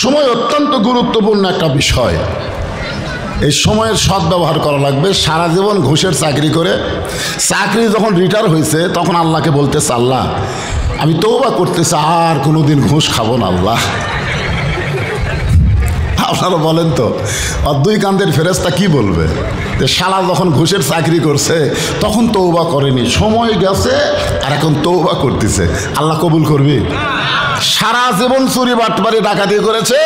সময় অত্যন্ত গুরুত্বপূর্ণ একটা বিষয়। এই সময়ের সদ্ব্যবহার করা লাগবে। সারা জীবন ঘুষের চাকরি করে চাকরি যখন রিটায়ার হয়েছে তখন আল্লাহকে বলতেছে, আল্লাহ আমি তওবা করতেছি, আর কোনোদিন ঘুষ খাবো না আল্লাহ। আপনারা বলেন তো, আর দুই কান্দের ফেরেশতা কি বলবে যে শালা যখন ঘুষের চাকরি করছে তখন তওবা করেনি, সময় গেছে আর এখন তওবা করতেছে, আল্লাহ কবুল করবে? সারা জীবন চুরি বাটপারি ডাকাতি করেছে,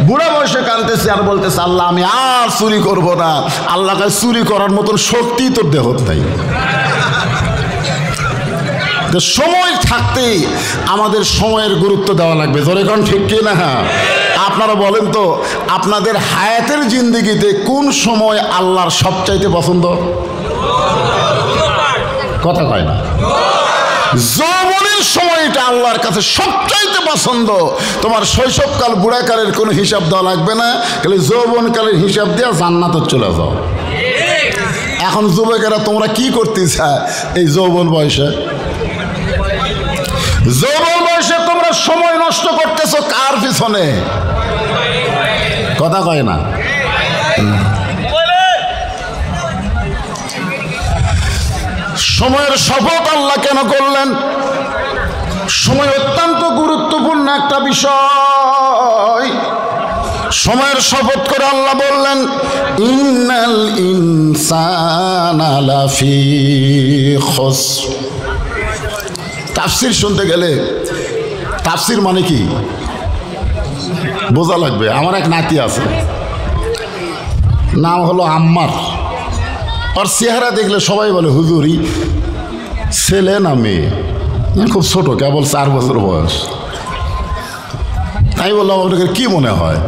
বুড়া বয়সে কাঁদতেছে আর বলতেছে আল্লাহ আমি আর চুরি করব না। আল্লাহকে চুরি করার মতন শক্তি তোর দেহত নাই। সময় থাকতেই আমাদের সময়ের গুরুত্ব দেওয়া লাগবে। জোরে কোন ঠিক কি না? আপনারা বলেন তো, আপনাদের হায়াতের জিন্দেগিতে কোন সময় আল্লাহর সবচাইতে পছন্দ? কথা কয় না। যৌবনের সময়টা আল্লাহর কাছে সবচাইতে পছন্দ। তোমার শৈশবকাল বুড়াকালের কোনো হিসাব দেওয়া লাগবে না, খালি যৌবনকালের হিসাব দিয়ে জান্নাতে চলে যাও। এখন যুবকেরা তোমরা কি করতে চায় এই যৌবন বয়সে? যৌবন বয়সে তোমরা সময় নষ্ট করতেছো কার পিছনে? কথা কয় না। সময়ের শপথ আল্লাহ কেন করলেন? সময় অত্যন্ত গুরুত্বপূর্ণ একটা বিষয়। সময়ের শপথ করে আল্লাহ বললেন, ইন্নাল ইনসানা লাফি খুসর। তাফসির শুনতে গেলে তাফসির মানে কি বোঝা লাগবে। আমার এক নাতি আছে, নাম হলো আম্মার। আর চেহারা দেখলে সবাই বলে হুজুরি ছেলে না মেয়ে? খুব ছোট, কেবল 4 বছর বয়স। আমি বললাম আপনাকে কি মনে হয়?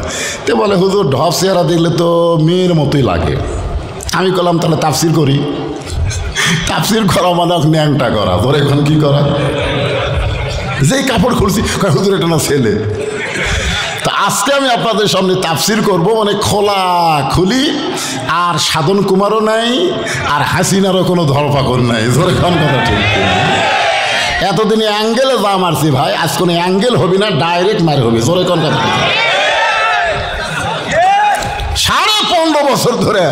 তে বলে হুজুর ঢপ চেহারা দেখলে তো মেয়ের মতোই লাগে। আমি বললাম তাহলে তাফসির করি। তাফসির করা মানে ন্যাংটা করা। তোর এখন কি করা? যেই কাপড় খুলছি হুজুর এটা না ছেলে। তা আজকে আমি আপনাদের সামনে তাফসির করব, মানে খোলা খুলি, আর সাধন কুমারও নাই আর হাসিনারও কোনো ধরপাকড় নাই। ধরে কোন কথা ঠিক? এতদিনে অ্যাঙ্গেলে যা মারছি ভাই, আজ কোনো অ্যাঙ্গেল হবি না, ডাইরেক্ট মার হবি। ধরে কোন কথা? 15.5 বছর ধরে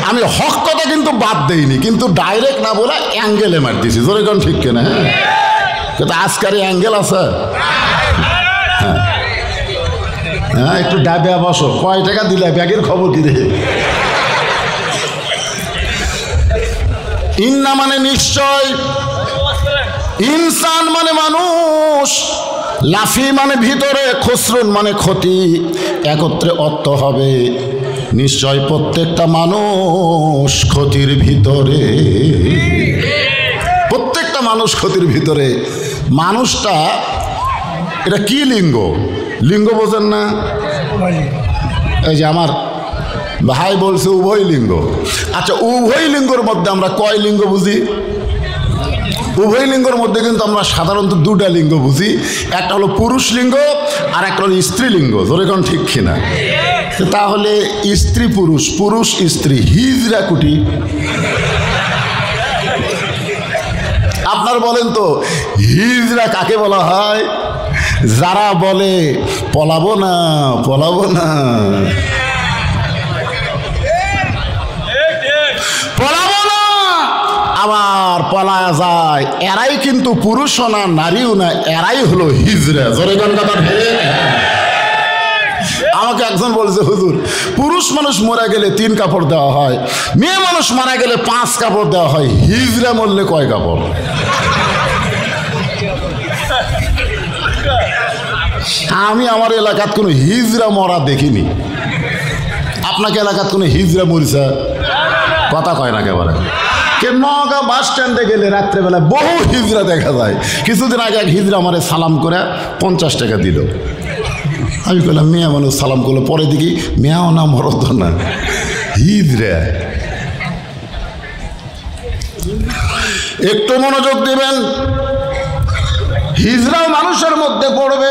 আমি হক কথা কিন্তু বাদ দেইনি, কিন্তু ডাইরেক্ট না বলে অ্যাঙ্গেলে মার দিছি। ধরে কোন ঠিক কিনা? হ্যাঁ, কিন্তু আজকার অ্যাঙ্গেল আছে। হ্যাঁ হ্যাঁ, একটু ডাবে বসো। কয় টাকা দিলে? ব্যাগের খবর কি রে? ইন্না মানে নিশ্চয়, ইনসান মানে মানুষ, লাফি মানে ভিতরে, খুসরুন মানে ক্ষতি। একত্রে অর্থ হবে নিশ্চয় প্রত্যেকটা মানুষ ক্ষতির ভিতরে। প্রত্যেকটা মানুষ ক্ষতির ভিতরে। মানুষটা এটা কি লিঙ্গ? লিঙ্গ বোঝেন না? এই যে আমার ভাই বলছে উভয় লিঙ্গ। আচ্ছা, উভয় লিঙ্গর মধ্যে আমরা কয় লিঙ্গ বুঝি? উভয় লিঙ্গর মধ্যে কিন্তু আমরা সাধারণত 2টা লিঙ্গ বুঝি। একটা হলো পুরুষ লিঙ্গ আর একটা হলো স্ত্রী লিঙ্গ। ধরে কোন ঠিক কিনা? তাহলে স্ত্রী পুরুষ, পুরুষ স্ত্রী, হিজরা কুটি। আপনার বলেন তো হিজরা কাকে বলা হয়? যারা বলে পলাবো না পলাবো না, পলাবো না আবার পলায়া যায়, এরাই কিন্তু পুরুষও না নারীও না, এরাই হলো হিজরা। জোরে কোন কথা? আমাকে একজন বলছে হুজুর পুরুষ মানুষ মারা গেলে 3 কাপড় দেওয়া হয়, মেয়ে মানুষ মারা গেলে 5 কাপড় দেওয়া হয়, হিজরা মরলে কয় কাপড়? আমি আমার এলাকাত কোনো হিজরা মরা দেখিনি। আপনাকে এলাকাত কোনো হিজরা মরিছে? কথা কয় না একেবারে। নওগাঁ বাস স্ট্যান্ডে গেলে রাত্রেবেলা বহু হিজরা দেখা যায়। কিছুদিন আগে এক হিজরা আমারে সালাম করে 50 টাকা দিল। আমি বললাম মেয়ে মানুষ সালাম করলো, পরে দেখি মেয়াও না মরদ না, হিজরা। একটু মনোযোগ দিবেন, হিজরাও মানুষের মধ্যে পড়বে।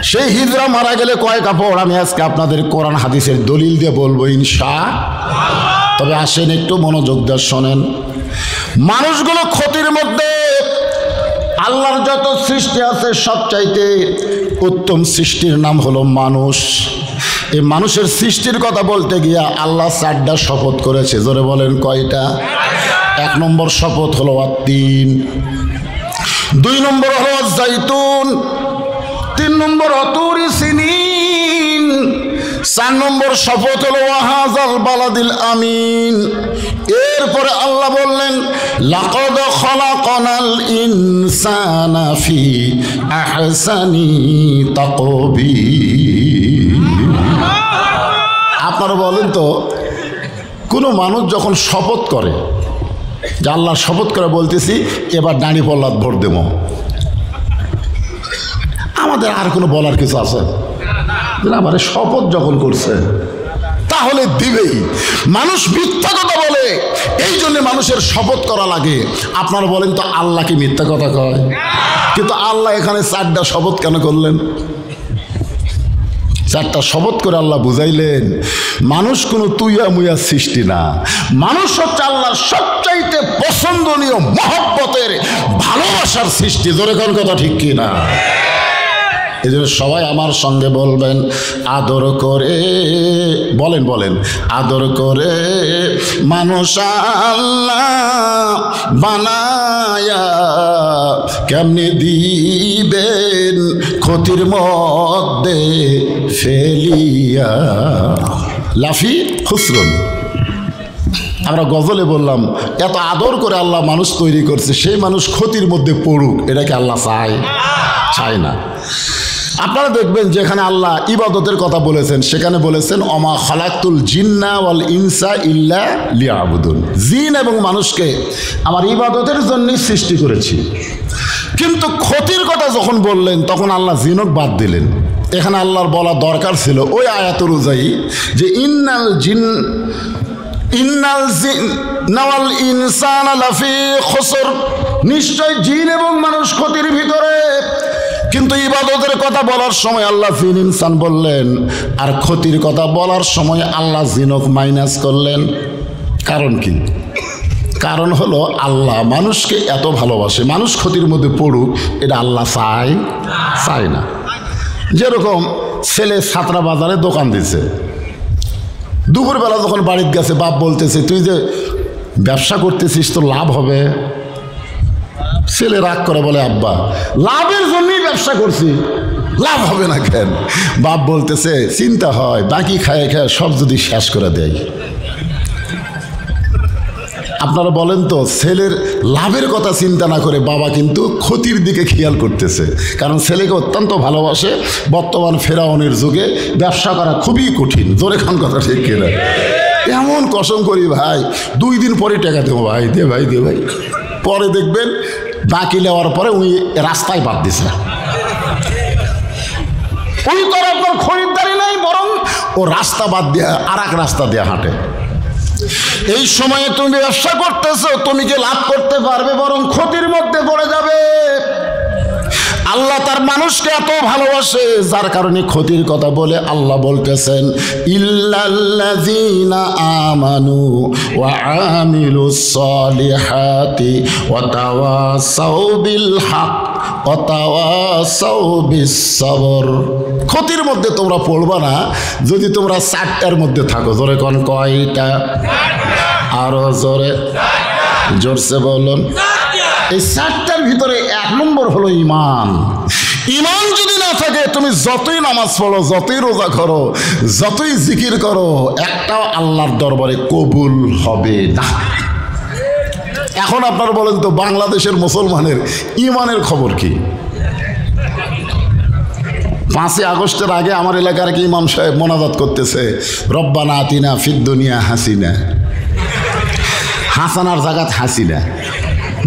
সেই হিজরা মারা গেলে কয় কাপড় আমি আজকে আপনাদের কোরআন হাদিসের দলিল দিয়ে বলবো ইনশাআল্লাহ। তবে আসেন একটু মনোযোগ দিয়ে শোনেন। মানুষগুলো ক্ষতির মধ্যে, আল্লাহর যত সৃষ্টি আছে সবচাইতে উত্তম সৃষ্টির নাম হলো মানুষ। এই মানুষের সৃষ্টির কথা বলতে গিয়া আল্লাহ 4টা শপথ করেছে। জোরে বলেন কয়টা? 1 নম্বর শপথ হলো আত-তিন, 2 নম্বর হলো জাইতুন, 3 নম্বর তুরি সিনিন, 4 নম্বর শপথ হলো ওয়াহাজাল বালাদিল আমিন। এরপরে আল্লাহ বললেন লাকাদ খালাকনাল ইনসানা ফি আহসানি তাকবীর। আপনারা বলেন তো, কোনো মানুষ যখন শপথ করে যে আল্লাহ শপথ করে বলতেছি এবার দাঁড়ি পল্লাদ ভোট দেব, আমাদের আর কোনো বলার কিছু আছে? আমার শপথ যখন করছে তাহলে দিবেই। মানুষ মিথ্যা কথা বলে, এই জন্য মানুষের শপথ করা লাগে। আপনারা বলেন তো আল্লাহ কি মিথ্যা কথা কয়? কিন্তু আল্লাহ এখানে 4টা শপথ কেন করলেন? 4টা শপথ করে আল্লাহ বুঝাইলেন মানুষ কোনো তুইয়া মুইয়া সৃষ্টি না, মানুষ হচ্ছে আল্লাহর সবচাইতে পছন্দনীয় মহব্বতের ভালোবাসার সৃষ্টি। জোরে কোন কথা ঠিক কি না? এই জন্য সবাই আমার সঙ্গে বলবেন আদর করে, বলেন বলেন, আদর করে মানুষ আল্লাহ বানায়া কেমনে দিবেন ক্ষতির মধ্যে ফেলিয়া। লাফি খুসরুন। আমরা গজলে বললাম এত আদর করে আল্লাহ মানুষ তৈরি করছে, সেই মানুষ ক্ষতির মধ্যে পড়ুক, এটাকে আল্লাহ চায়? চায় না। আপনারা দেখবেন যেখানে আল্লাহ ইবাদতের কথা বলেছেন সেখানে বলেছেন অমা খালাকতুল জিন্না ওয়াল ইনসা ইল্লা লিয়াবুদুন। জিন এবং মানুষকে আমার ইবাদতের জন্যই সৃষ্টি করেছি। কিন্তু ক্ষতির কথা যখন বললেন তখন আল্লাহ জিনক বাদ দিলেন। এখানে আল্লাহর বলা দরকার ছিল ওই আয়াত অনুযায়ী যে ইন্নাল জিন্না ওয়াল ইনসানা লাফি খুসর, নিশ্চয় জিন এবং মানুষ ক্ষতির ভিতরে। কিন্তু ইবাদতের কথা বলার সময় আল্লাহ ফিল ইনসান বললেন, আর ক্ষতির কথা বলার সময় আল্লাহ জিনক মাইনাস করলেন। কারণ কি? কারণ হলো আল্লাহ মানুষকে এত ভালোবাসে, মানুষ ক্ষতির মধ্যে পড়ুক এটা আল্লাহ চায় না। যেরকম ছেলে ছাত্রা বাজারে দোকান দিছে, দুপুরবেলা যখন বাড়িতে গেছে বাপ বলতেছে তুই যে ব্যবসা করতেছিস তো লাভ হবে। ছেলে রাগ করে বলে আব্বা লাভের জন্যই ব্যবসা করছি, লাভ হবে না কেন? বাপ বলতেছে চিন্তা হয় বাকি খায় খায় সব যদি শেষ করে দেয়। আপনারা বলেন তো ছেলের লাভের কথা চিন্তা না করে বাবা কিন্তু ক্ষতির দিকে খেয়াল করতেছে, কারণ ছেলেকে অত্যন্ত ভালোবাসে। বর্তমান ফেরাউনের যুগে ব্যবসা করা খুবই কঠিন। জোরে খান কথা ঠিক কিনা? এমন কসম করি ভাই 2 দিন পরে টাকা দেবো, ভাই দে ভাই দে ভাই। পরে দেখবেন বাকি নেওয়ার পরে উনি রাস্তায় বাদ দিছে। ওই তো আপনার খরিদ্দারি নাই, বরং ও রাস্তা বাদ দিয়ে আর এক রাস্তা দিয়ে হাঁটে। এই সময়ে তুমি ব্যবসা করতেছো, তুমি কি লাভ করতে পারবে? বরং ক্ষতির মধ্যে পড়ে যাবে। আল্লাহ তার মানুষকে এত ভালোবাসে যার কারণে ক্ষতির কথা বলে আল্লাহ বলতেছেন ইল্লাল্লাযীনা আমানু ওয়া আমিলুস সালিহাতি ওয়া তাওয়াসাউ বিল হক ওয়া তাওয়াসাউ বিস সবর। ক্ষতির মধ্যে তোমরা পড়বা না যদি তোমরা 4টার মধ্যে থাকো। জোরে কোন কয়টা? আরো জোরে, জোরসে বলুন। এই 4টার ভিতরে 1 নম্বর হলো ঈমান। ঈমান যদি না থাকে তুমি যতই নামাজ পড়ো, যতই রোজা করো, যতই জিকির করো, একটাও আল্লাহর দরবারে কবুল হবে না। এখন আপনারা বলেন তো বাংলাদেশের মুসলমানের ঈমানের খবর কি? 5ই আগস্টের আগে আমার এলাকার কি ইমাম সাহেব মোনাজাত করতেছে রব্বানা আতিনা ফিদ দুনিয়া হাসিনা, হাসানার জাগাত হাসিনা।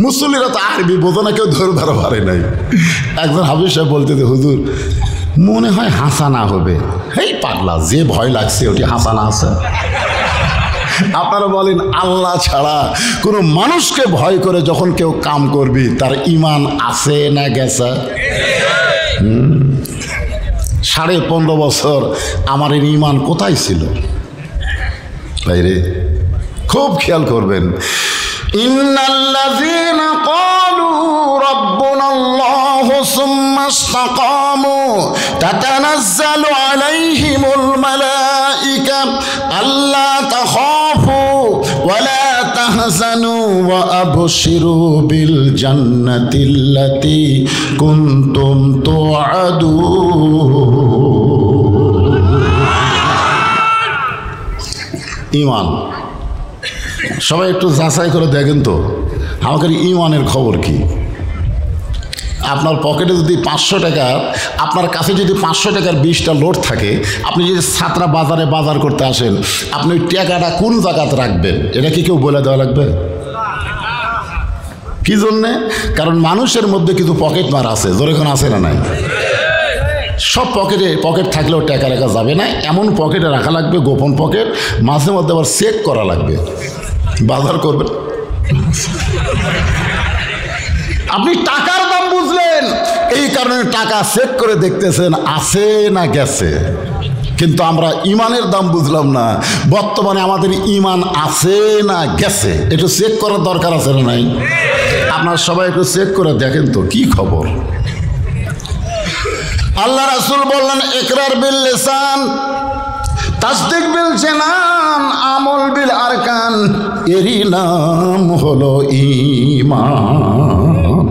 মুসল্লিরা তো আরবি বোঝে না, কেউ ধরে ধরা পারে নাই। একজন হাফিজ সাহেব বলতেছে হুজুর মনে হয় হাসানা হবে। এই পাগলা, যে ভয় লাগছে ওটি হাসানা আছে। আপনারা বলেন আল্লাহ ছাড়া কোনো মানুষকে ভয় করে যখন কেউ কাম করবি তার ঈমান আছে না গেছে? 15.5 বছর আমার এই ঈমান কোথায় ছিল ভাইরে? খুব খেয়াল করবেন। ইন্নাল্লাযীনা ক্বালু রাব্বুনাল্লাহ ইস্তাকামু তাতানাজ্জালু আলাইহিমুল মালাইকা আল্লা তাখাফু ওয়া লা তাহজানু ওয়া আবশিরু বিল জান্নাতিল্লাতী কুনতুম তুআদুন। ঈমান সবাই একটু যাচাই করে দেখেন তো আমাদের ঈমানের খবর কি। আপনার পকেটে যদি 500 টাকা, আপনার কাছে যদি 500 টাকার 20টা নোট থাকে, আপনি যদি ছাত্রা বাজারে বাজার করতে আসেন, আপনি ওই টাকাটা কোন জায়গাতে রাখবেন এটা কি কেউ বলে দেওয়া লাগবে? কি জন্যে? কারণ মানুষের মধ্যে কিছু পকেট মার আছে, যেরকম আছে না নাই? সব পকেট থাকলেও টাকা রাখা যাবে না, এমন পকেটে রাখা লাগবে, গোপন পকেট, মাঝে মধ্যে আবার চেক করা লাগবে বাজার করবেন। আপনি টাকার দাম বুঝলেন, এই কারণে টাকা চেক করে দেখতেছেন আছে না গেছে, কিন্তু আমরা ইমানের দাম বুঝলাম না। বর্তমানে আমাদের ইমান আছে না গেছে একটু চেক করার দরকার আছে না নাই? আপনারা সবাই একটু চেক করে দেখেন তো কি খবর। আল্লাহ রাসূল বললেন ইকরার বিল লিসান, তাসদিক বিল জানান, আমল বিল আরকান, এরই নাম হলো ঈমান।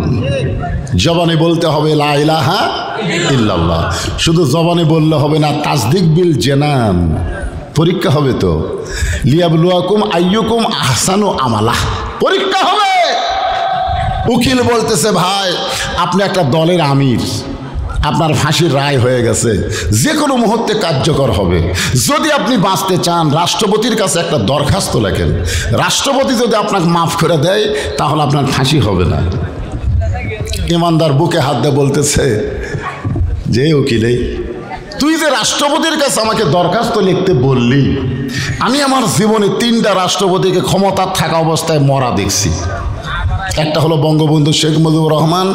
জবানে বলতে হবে লা ইলাহা ইল্লাল্লাহ, শুধু জবানে বললে হবে না, তাসদিক বিল জানান। পরীক্ষা হবে তো, লিয়াবলুয়াকুম আইয়ুকুম আহসানু আমালা, পরীক্ষা হবে। উকিল বলতেছে ভাই আপনি একটা দলের আমির, আপনার ফাঁসির রায় হয়ে গেছে, যে কোনো মুহূর্তে কার্যকর হবে। যদি আপনি বাঁচতে চান রাষ্ট্রপতির কাছে একটা দরখাস্ত লেখেন, রাষ্ট্রপতি যদি আপনাকে মাফ করে দেয় তাহলে আপনার ফাঁসি হবে না। ইমানদার বুকে হাত দিয়ে বলতেছে যে উকিলে তুই যে রাষ্ট্রপতির কাছে আমাকে দরখাস্ত লিখতে বললি, আমি আমার জীবনে 3টা রাষ্ট্রপতিকে ক্ষমতা থাকা অবস্থায় মরা দেখছি। একটা হলো বঙ্গবন্ধু শেখ মুজিবুর রহমান,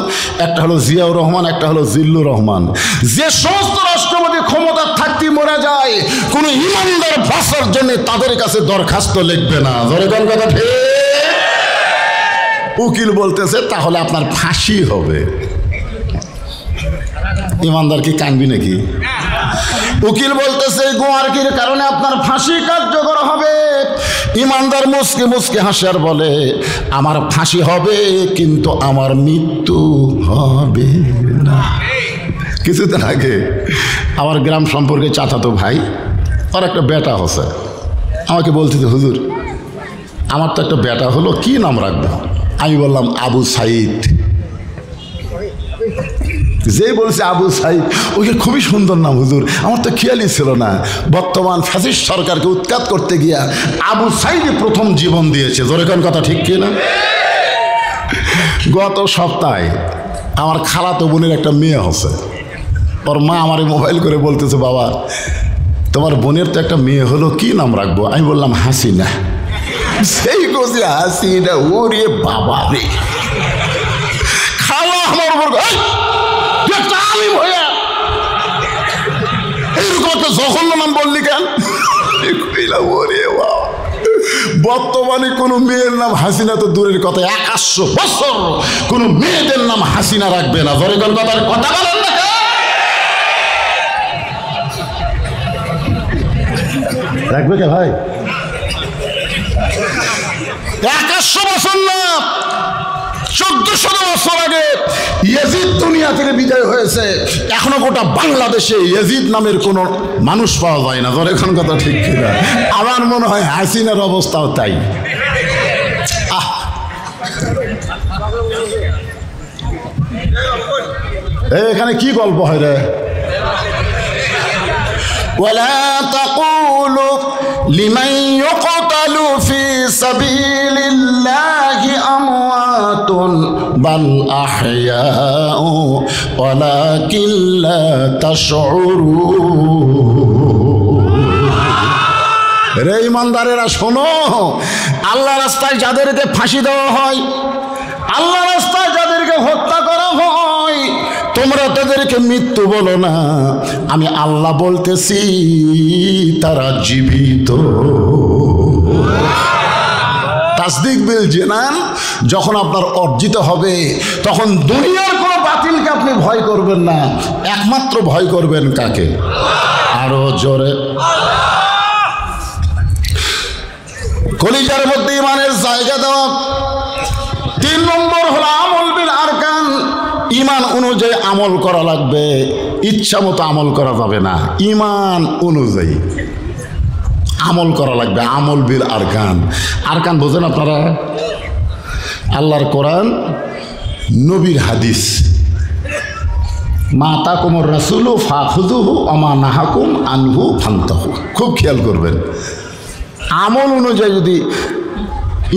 একটা হলো জিয়াউর রহমান, একটা হলো জিল্লুর রহমান। যে সমস্ত রাষ্ট্রপতি ক্ষমতা থাকতে মরে যায়, কোনো ইমানদার বাঁচার জন্য তাদের কাছে দরখাস্ত লিখবে না। জনগণ কথা ঠিক? উকিল বলতেছে তাহলে আপনার ফাঁসি হবে। ইমানদার কি কানবি নাকি? উকিল বলতেছে গোয়ারকির কারণে আপনার ফাঁসি কার্যকর হবে। ইমানদার মুসকে মুসকে হাসার বলে আমার ফাঁসি হবে কিন্তু আমার মৃত্যু হবে না। কিছুদিন আগে আমার গ্রাম সম্পর্কে চাচাতো ভাই, আর একটা বেটা হচ্ছে, আমাকে বলতেছে হুজুর আমার তো একটা বেটা হলো, কি নাম রাখবো? আমি বললাম আবু সাইদ। যে বলছে আবু সাইদ, ওকে খুবই সুন্দর নাম হুজুর, আমার তো খেয়ালই ছিল না। বর্তমান ফ্যাসিস্ট সরকারকে উৎখাত করতে গিয়া আবু সাইদই প্রথম জীবন দিয়েছে। জোরেখান কথা ঠিক কিনা? গত সপ্তাহে আমার খালাতো বোনের একটা মেয়ে হচ্ছে, ওর মা আমারে মোবাইল করে বলতেছে বাবা তোমার বোনের তো একটা মেয়ে হলো, কি নাম রাখবো? আমি বললাম হাসিনা। সেই গোছে হাসিনা, ওরে বাবা রে। খালা আমার উপর এইরকম একটা জঘন্য নাম বললি কেন? বর্তমানে কোন মেয়ের নাম হাসিনা তো দূরের কথা, 100 বছর কোন মেয়েদের নাম হাসিনা রাখবে না। জনগণ কথার কথা বলেন না, রাখবে কে ভাই? 100 বছর না, 1400 বছর আগে ইয়াজিদ দুনিয়া থেকে বিদায় হয়েছে। এখনো গোটা বাংলাদেশে ইয়াজিদ নামের কোনো মানুষ পাওয়া যায় না। এখন কথা ঠিক কিনা? আমার মনে হয় হাসিনার অবস্থাও তাই। এখানে কি গল্প হয় রে? ওয়ালা তাকুলু লিমান ইউকতালু ফি সাবিলিল্লাহি আমওয়াতুন বাল আহইয়াউ ওয়ালাকিন লা তাশউরুন। রে ইমানদারেরা শোনো, আল্লাহ রাস্তায় যাদেরকে ফাঁসি দেওয়া হয়, আল্লাহ রাস্তায় যাদেরকে হত্যা করা হয়, তোমরা তাদেরকে মৃত্যু বলো না, আমি আল্লাহ বলতেছি তারা জীবিত। তাসদিক বিল জানান, যখন আপনার অর্জিত হবে তখন দুনিয়ার কোনো বাতিল ইমানকে আপনি ভয় করবেন না, একমাত্র ভয় করবেন কাকে? আরো জোরে। কলিজার মধ্যে ইমানের জায়গা দেওয়া। 3 নম্বর হলো আমল বিল আরকান। ইমান অনুযায়ী আমল করা লাগবে, ইচ্ছা মতো আমল করা যাবে না। ইমান অনুযায়ী আমল করা লাগবে। আমল বিল আরকান। আরকান বোঝেন আপনারা? আল্লাহর কোরআন, নবীর হাদিস। মা তাকুমুর রাসূলু ফাখুযুহু ওয়া মা নাহাকুম আনহু ফান্তাহু। খুব খেয়াল করবেন। আমল অনুযায়ী যদি,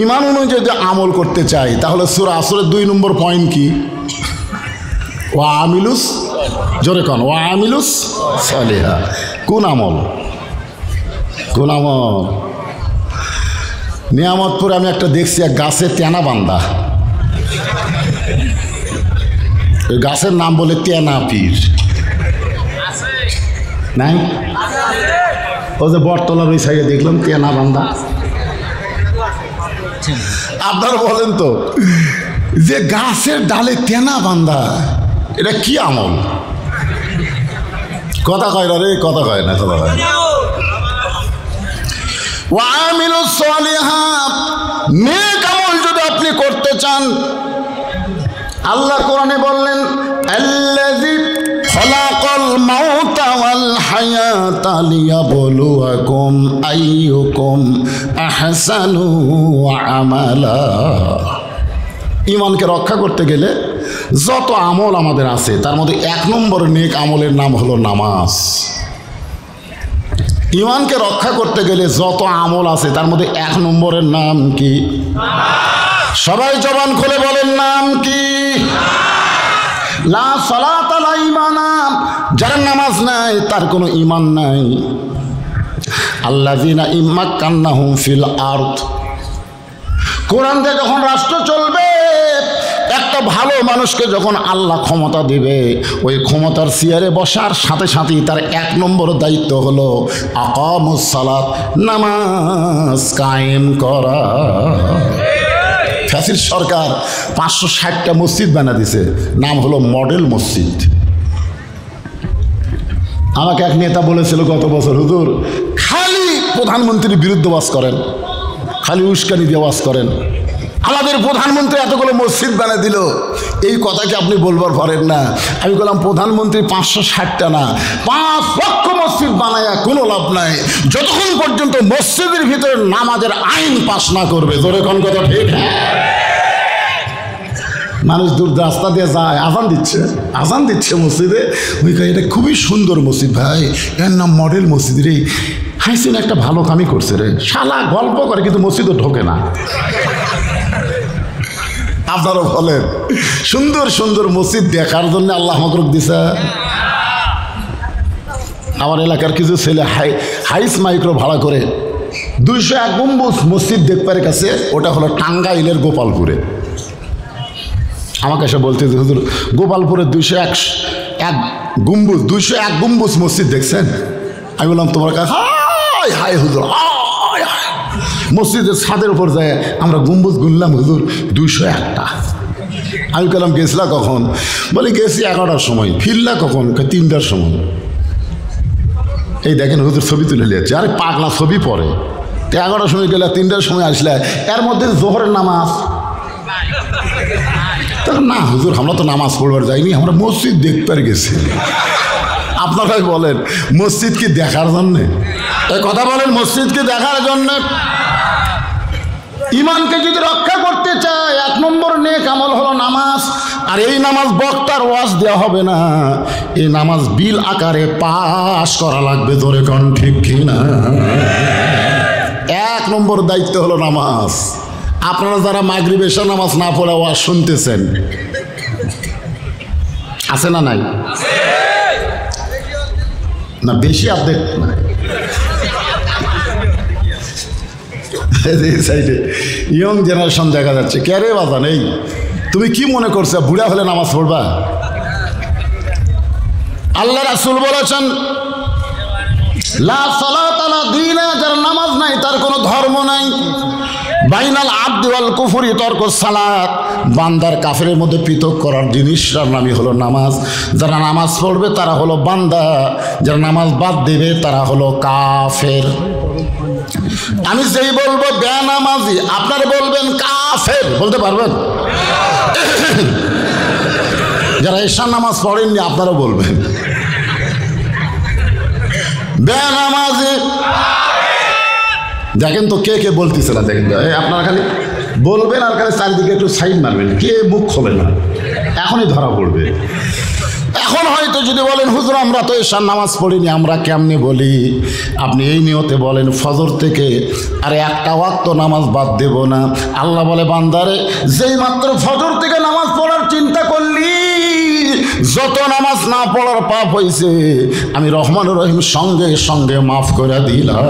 ইমান অনুযায়ী যদি আমল করতে চাই, তাহলে সূরা আসরের 2 নম্বর পয়েন্ট কি? ওয়া আমিলুস, জোরে কন, ওয়া আমিলুস সালিহা। কোন আমল? কোন আমল? নিয়ামতপুরে আমি একটা দেখছি, এক গাছে তেনা বান্ধা। ওই গাছের নাম বলে তেনা পীর। নাই? ও যে বটতলার ওই সাইডে দেখলাম তেনা বান্ধা। আপনারা বলেন তো, যে গাছের ডালে তেনা বান্ধা, এটা কি আমল? কথা কয় না রে, কথা কয় না, কথা কয় না। ওয়া আমিলুস সালিহাত, নেক আমল যদি আপনি করতে চান, আল্লাহ কোরআনে বললেন আল্লাযী খালাকাল মাউতা ওয়াল হায়াতা লিয়াবলুয়াকুম আইয়ুকুম আহসানু আমালা। ঈমানকে রক্ষা করতে গেলে যত আমল আমাদের আছে, তার মধ্যে 1 নম্বর নেক আমলের নাম হলো নামাজ। ঈমানকে রক্ষা করতে গেলে যত আমল আছে, তার মধ্যে 1 নম্বরের নাম কি? সবাই জবান খুলে বলেন, নাম কি? লা সালাতা লা ঈমানা। যার নামাজ নাই তার কোনো ঈমান নাই। আল্লাযীনা ইম্মাক্কান্নাহুম ফিল আরদ। কোরআন দিয়ে যখন রাষ্ট্র চলবে, একটা ভালো মানুষকে যখন আল্লাহ ক্ষমতা দিবে, ওই ক্ষমতার চেয়ারে বসার সাথে সাথেই তার 1 নম্বর দায়িত্ব হলো আকামুস সালাত, নামাজ কায়েম করা। ফ্যাসিস্ট সরকার 560টা মসজিদ বানা দিছে, নাম হলো মডেল মসজিদ। আমাকে এক নেতা বলেছিল গত বছর, হুজুর খালি প্রধানমন্ত্রীর বিরুদ্ধে ওয়াজ করেন, খালি উস্কানি দিয়ে ওয়াজ করেন, আমাদের প্রধানমন্ত্রী এতগুলো মসজিদ বানিয়ে দিল, এই কথা কি আপনি বলবার পারেন না? আমি বললাম, প্রধানমন্ত্রী 560টা না, 5 লক্ষ মসজিদ বানায়া কোনো লাভ নাই, যতক্ষণ পর্যন্ত মসজিদের ভিতরে নামাজের আইন পাস না করবে। জোরে কোন কথা ঠিক? মানুষ দূর রাস্তা দিয়ে যায়, আজান দিচ্ছে মসজিদে, ওই এটা খুবই সুন্দর মসজিদ ভাই, এর নাম মডেল মসজিদ রে। হাইসিন একটা ভালো কামই করছে রে, শালা গল্প করে কিন্তু মসজিদও ঢোকে না। আপনারা বলেন, সুন্দর সুন্দর মসজিদ দেখার জন্য আল্লাহ মাকরুক দিছে। আমার এলাকার কিছু ছেলে হাইস মাইক্রো ভাড়া করে 201 গম্বুজ মসজিদ দেখবার কাছে, ওটা হলো টাঙ্গাইলের গোপালপুরে। আমাকে এসে বলতে, হুজুর গোপালপুরের 201 গম্বুজ মসজিদ দেখছেন? আমি বললাম, তোমার কাছে হাই হাই হুজুর, মসজিদের ছাদের উপর যায় আমরা গম্বুজ গুনলাম হুজুর 201টা। আমি বললাম, গেছিলা কখন? বলি গেছি 11টার সময়। ফিরলা কখন? 3টার সময়। এই দেখেন হুজুর ছবি তুলে নিয়েছে। আরে পাগলা, ছবি পরে 11টার সময় গেলে, 3টার সময় আসলে, এর মধ্যে জোহরের নামাজ। না হুজুর, আমরা তো নামাজ পড়বার যাইনি, আমরা মসজিদ দেখতে গেছি। আপনারাই বলেন, মসজিদ কি দেখার জন্যে? এই কথা বলেন, মসজিদ কি দেখার জন্যে? ঈমানকে যদি রক্ষা করতে চায়, 1 নম্বর নেক আমল হলো নামাজ। আর এই নামাজ বক্তার ওয়াজ দেওয়া হবে না, এই নামাজ বিল আকারে পাস করা লাগবে। ধরে কোন ঠিক কিনা? 1 নম্বর দায়িত্ব হলো নামাজ। আপনারা যারা মাগরিব এশা নামাজ না পড়ে ওয়াজ শুনতেছেন, আছে না নাই? না বেশি আপডেট না, সাইডে ইয়ং জেনারেশন দেখা যাচ্ছে। কে রে বাজান, এই তুমি কি মনে করছো বুড়া হলে নামাজ পড়বা? আল্লাহ রাসূল বলেছেন, লা সালাতা লা দীনা, যার নামাজ নাই তার কোনো ধর্ম নাই। বাইনাল আবদি ওয়াল কুফরি তরকুস সালাত, বান্দার কাফেরের মধ্যে পৃথক করার জিনিসটার নামই হলো নামাজ। যারা নামাজ পড়বে তারা হলো বান্দা, যারা নামাজ বাদ দেবে তারা হলো কাফের। আমি যেই বলবো বেনামাজি, আপনারা বলবেন কাফের, বলতে পারবেন? যারা ঈশার নামাজ পড়েননি আপনারা বলবেন বেনামাজি। দেখেন তো কে কে বলতেছে না, দেখেন তো আপনারা খালি বলবেন আর খালি চারিদিকে একটু সাইড মারবেন, কে মুখ খোলে না, এখনই ধরা পড়বে। এখন হয়তো যদি বলেন হুজুর আমরা তো ঈশার নামাজ পড়িনি, আমরা কেমনে বলি? আপনি এই নিয়তে বলেন ফজর থেকে আর একটা ওয়াক্ত নামাজ বাদ দেব না। আল্লাহ বলে বান্দারে, যেই মাত্র ফজর থেকে নামাজ পড়ার চিন্তা করলি, যত নামাজ না পড়ার পাপ হয়েছে আমি রহমানুর রহিম সঙ্গে সঙ্গে মাফ করে দিলাম।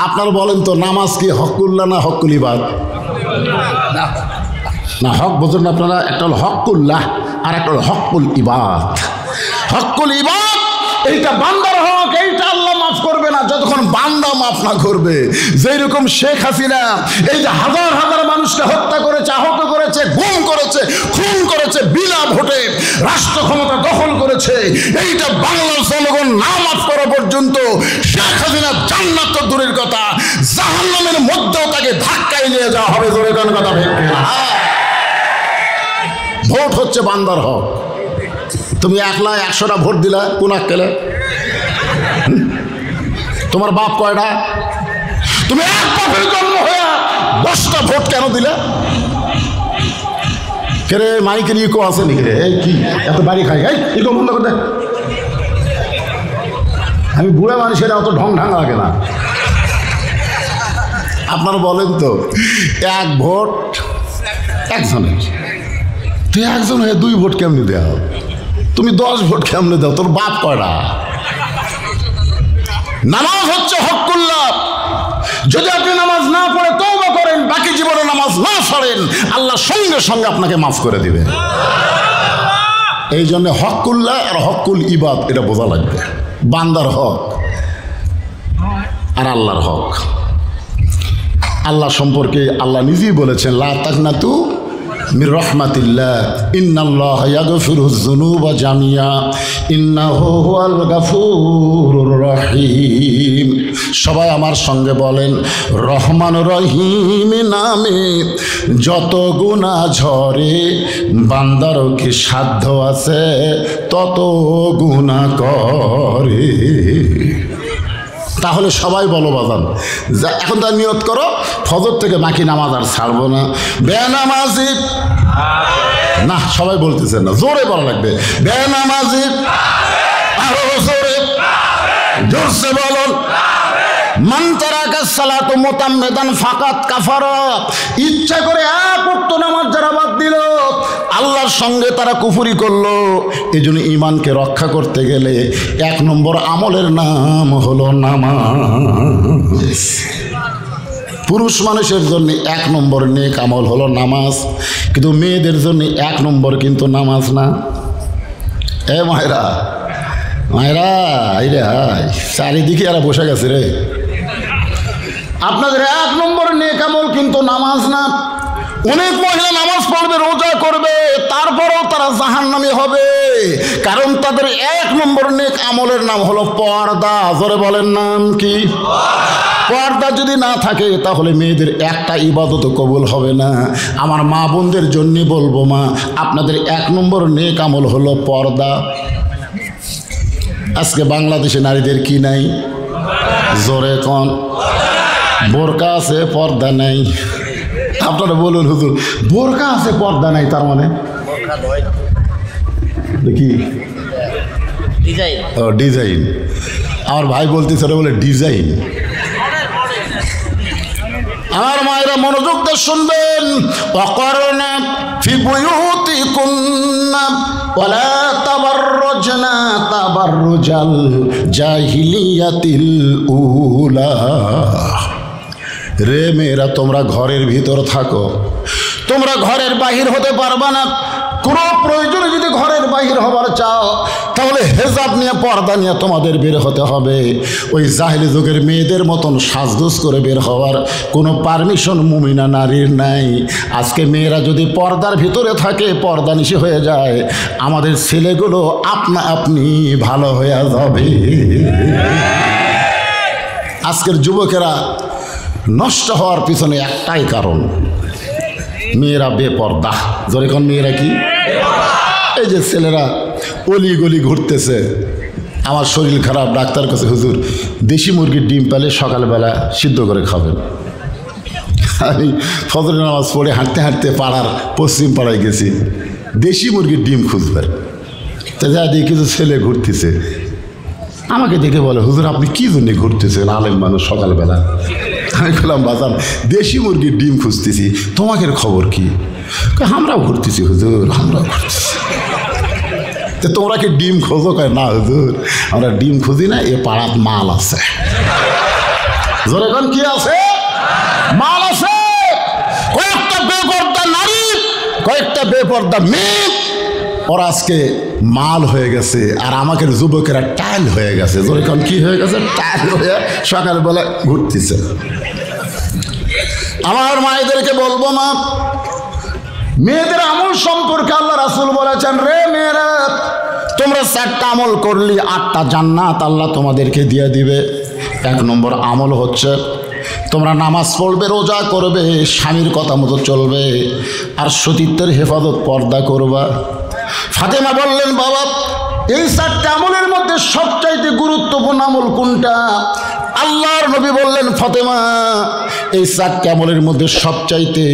আপনারা বলেন তো নামাজ কি হকুল্লাহ না হকুল ইবাদ? না, হক বোঝেন না আপনারা। একটা হল হকুল্লাহ আর একটা হল হকুল ইবাদ। হকুল ইবাদ এইটা বান্দার হক, এইটা আল্লাহ মাফ করবে না যতক্ষণ বান্দা মাফ না করবে। যেই রকম শেখ হাসিনা এই যে হাজার হাজার মানুষকে হত্যা করেছে, আহত করেছে, গুম করেছে, খুন করেছে, বিনা ভোটে রাষ্ট্র ক্ষমতা দখল করেছে, এইটা বাংলার জনগণ না মাফ করা পর্যন্ত শেখ হাসিনা জান্নাত তো দূরের কথা, জাহান্নামের মধ্যেও তাকে ধাক্কায় নিয়ে যাওয়া হবে। জোরে কোন কথা ভেবে না। ভোট হচ্ছে বান্দার হক। তুমি 1,00,000-100টা ভোট দিলা কোন আক্কেলে? তোমার বাপ কয়টা? তুমি এক বাপের জন্ম হয়ে 10টা ভোট কেন দিলা? কে মাইকের ইকো আছে নাকি রে? এই কি এত বাড়ি খাই? এই ইকো বন্ধ করতে। আমি বুড়া মানুষের অত ঢং ঢাং লাগে না। আপনারা বলেন তো, এক ভোট একজনের, তুই একজন হয়ে 2 ভোট কেমনি দেও? তুমি 10 ভোট কেমনে দাও? তোর বাপ কয়টা? নামাজ হচ্ছে হকুল্লাহ। যদি আপনি নামাজ না পড়ে তওবা করেন, বাকি জীবনে নামাজ না পড়েন, আল্লাহ সঙ্গে সঙ্গে আপনাকে মাফ করে দিবে। এই জন্য হকুল্লাহ আর হকুল ইবাদ এটা বোঝা লাগবে। বান্দার হক আর আল্লাহর হক। আল্লাহ সম্পর্কে আল্লাহ নিজেই বলেছেন, লা তাকনাতু মির রাহমাতিল্লাহ ইন্নাল্লাহা ইয়াগফিরুয যুনুবা জামিয়া ইন্নাহু হুয়াল গাফুরুর রহিম। সবাই আমার সঙ্গে বলেন, রহমান রহিম নামে যত গুনাহ ঝরে, বান্দারও কি সাধ্য আছে তত গুনাহ করে। তাহলে সবাই বলো বাজান, এখন তার নিয়ত করো ফজর থেকে বাকি নামাজ আর ছাড়বো না। বেনামাজি না, সবাই বলতেছেন না, জোরে বলা লাগবে। বেনামাজি আরো জোরে, জোরসে বলুন। মান তারাকা সালাতু মুতাম্মিদান ফাকাত কাফারা। ইচ্ছা করে এক ওয়াক্ত নামাজ যারা বাদ দিল, আল্লাহর সঙ্গে তারা কুফরি করলো। এই জন্য ইমানকে রক্ষা করতে গেলে 1 নম্বর আমলের নাম হলো নামাজ। পুরুষ মানুষের জন্য 1 নম্বর নেক আমল হলো নামাজ, কিন্তু মেয়েদের জন্য 1 নম্বর কিন্তু নামাজ না। এ মায়েরা, মায়েরা আইরে হাই, চারিদিকে এরা বসে গেছে রে। আপনাদের 1 নম্বর নেক আমল কিন্তু নামাজ না। অনেক মহিলা নামাজ পড়বে, রোজা করবে, তারপরেও তারা জাহান্নামী হবে, কারণ তাদের 1 নম্বর নেক আমলের নাম হলো পর্দা। জোরে বলেন, নাম কি? পর্দা যদি না থাকে তাহলে মেয়েদের একটা ইবাদত কবুল হবে না। আমার মা বোনদের জন্য বলবো, মা আপনাদের 1 নম্বর নেক আমল হলো পর্দা। আজকে বাংলাদেশে নারীদের কি নাই? জোরে কোন? বোরকা আছে, পর্দা নাই। আপনারা বলুন হুজুর, বোরকা আছে পর্দা নাই, তার মানে কি? ডিজাইন। আমার ভাই বলতেছে বলে ডিজাইন। আমার মায়েরা মনোযোগ দিয়ে শুনবেন। ওয়াকারনা ফি বুয়ুতিকুন্না ওয়ালা তাবাররুজনা তাবাররুজাল জাহিলিয়াতিল উলা। রে মেয়েরা, তোমরা ঘরের ভিতর থাকো, তোমরা ঘরের বাহির হতে পারবা না। কোনো প্রয়োজনে যদি ঘরের বাহির হবার চাও তাহলে হেজাব নিয়ে পর্দা নিয়ে তোমাদের বের হতে হবে। ওই জাহেলি যুগের মেয়েদের মতন সাজগোজ করে বের হওয়ার কোনো পারমিশন মুমিনা নারীর নাই। আজকে মেয়েরা যদি পর্দার ভিতরে থাকে, পর্দা নিশি হয়ে যায়, আমাদের ছেলেগুলো আপনা আপনি ভালো হয়ে যাবে। আজকের যুবকেরা নষ্ট হওয়ার পিছনে একটাই কারণ, মেয়েরা বেপর্দা। যেরকম মেয়েরা কি, এই যে ছেলেরা অলি গলি ঘুরতেছে, আমার শরীর খারাপ, ডাক্তার কাছে হুজুর দেশি মুরগির ডিম পেলে সকালবেলা সিদ্ধ করে খাবেন। আমি ফজরের নামাজ পড়ে হাঁটতে হাঁটতে পাড়ার পশ্চিম পাড়ায় গেছি, দেশি মুরগির ডিম খুঁজবেন। তা যা দিয়ে কিছু ছেলে ঘুরতেছে, আমাকে দেখে বলে হুজুর আপনি কী জন্যে ঘুরতেছেন, আলেম মানুষ সকালবেলা? আমি বললাম বাজান দেশি মুরগির ডিম খুঁজতেছি, তোমাকে খবর কি? আমরাও ঘুরতেছি হুজুর, আমরাও ঘুরতেছি। তো তোমরা কি ডিম খোঁজো? কয় না হুজুর আমরা ডিম খুঁজি না, এ পাড়াত মাল আছে। যেরকম কি আছে? মাল আছে। কয়েকটা বেপর্দা নারী, কয়েকটা বেপর্দা মেয়ে, ওরা আজকে মাল হয়ে গেছে, আর আমাকে যুবকেরা টাইল হয়ে গেছে। যেরকম কি হয়ে গেছে? টাইল হয়ে সকালবেলা ঘুরতেছে। আমার মায়েদেরকে বলবো, মা মেয়েদের আমল সম্পর্কে আল্লাহ রাসূল বলেছেন, রে মেয়েরা তোমরা 4টা আমল করলে 8টা জান্নাত আল্লাহ তোমাদেরকে দিয়ে দিবে। 1 নম্বর আমল হচ্ছে তোমরা নামাজ পড়বে, রোজা করবে, স্বামীর কথা মতো চলবে, আর সতীত্বের হেফাজত পর্দা করবা। ফাতেমা বললেন, বাবা এই 4টা আমলের মধ্যে সবচাইতে গুরুত্বপূর্ণ আমল কোনটা? আল্লাহর নবী বললেন, ফাতেমা এই 4টা আমলের মধ্যে সবচাইতে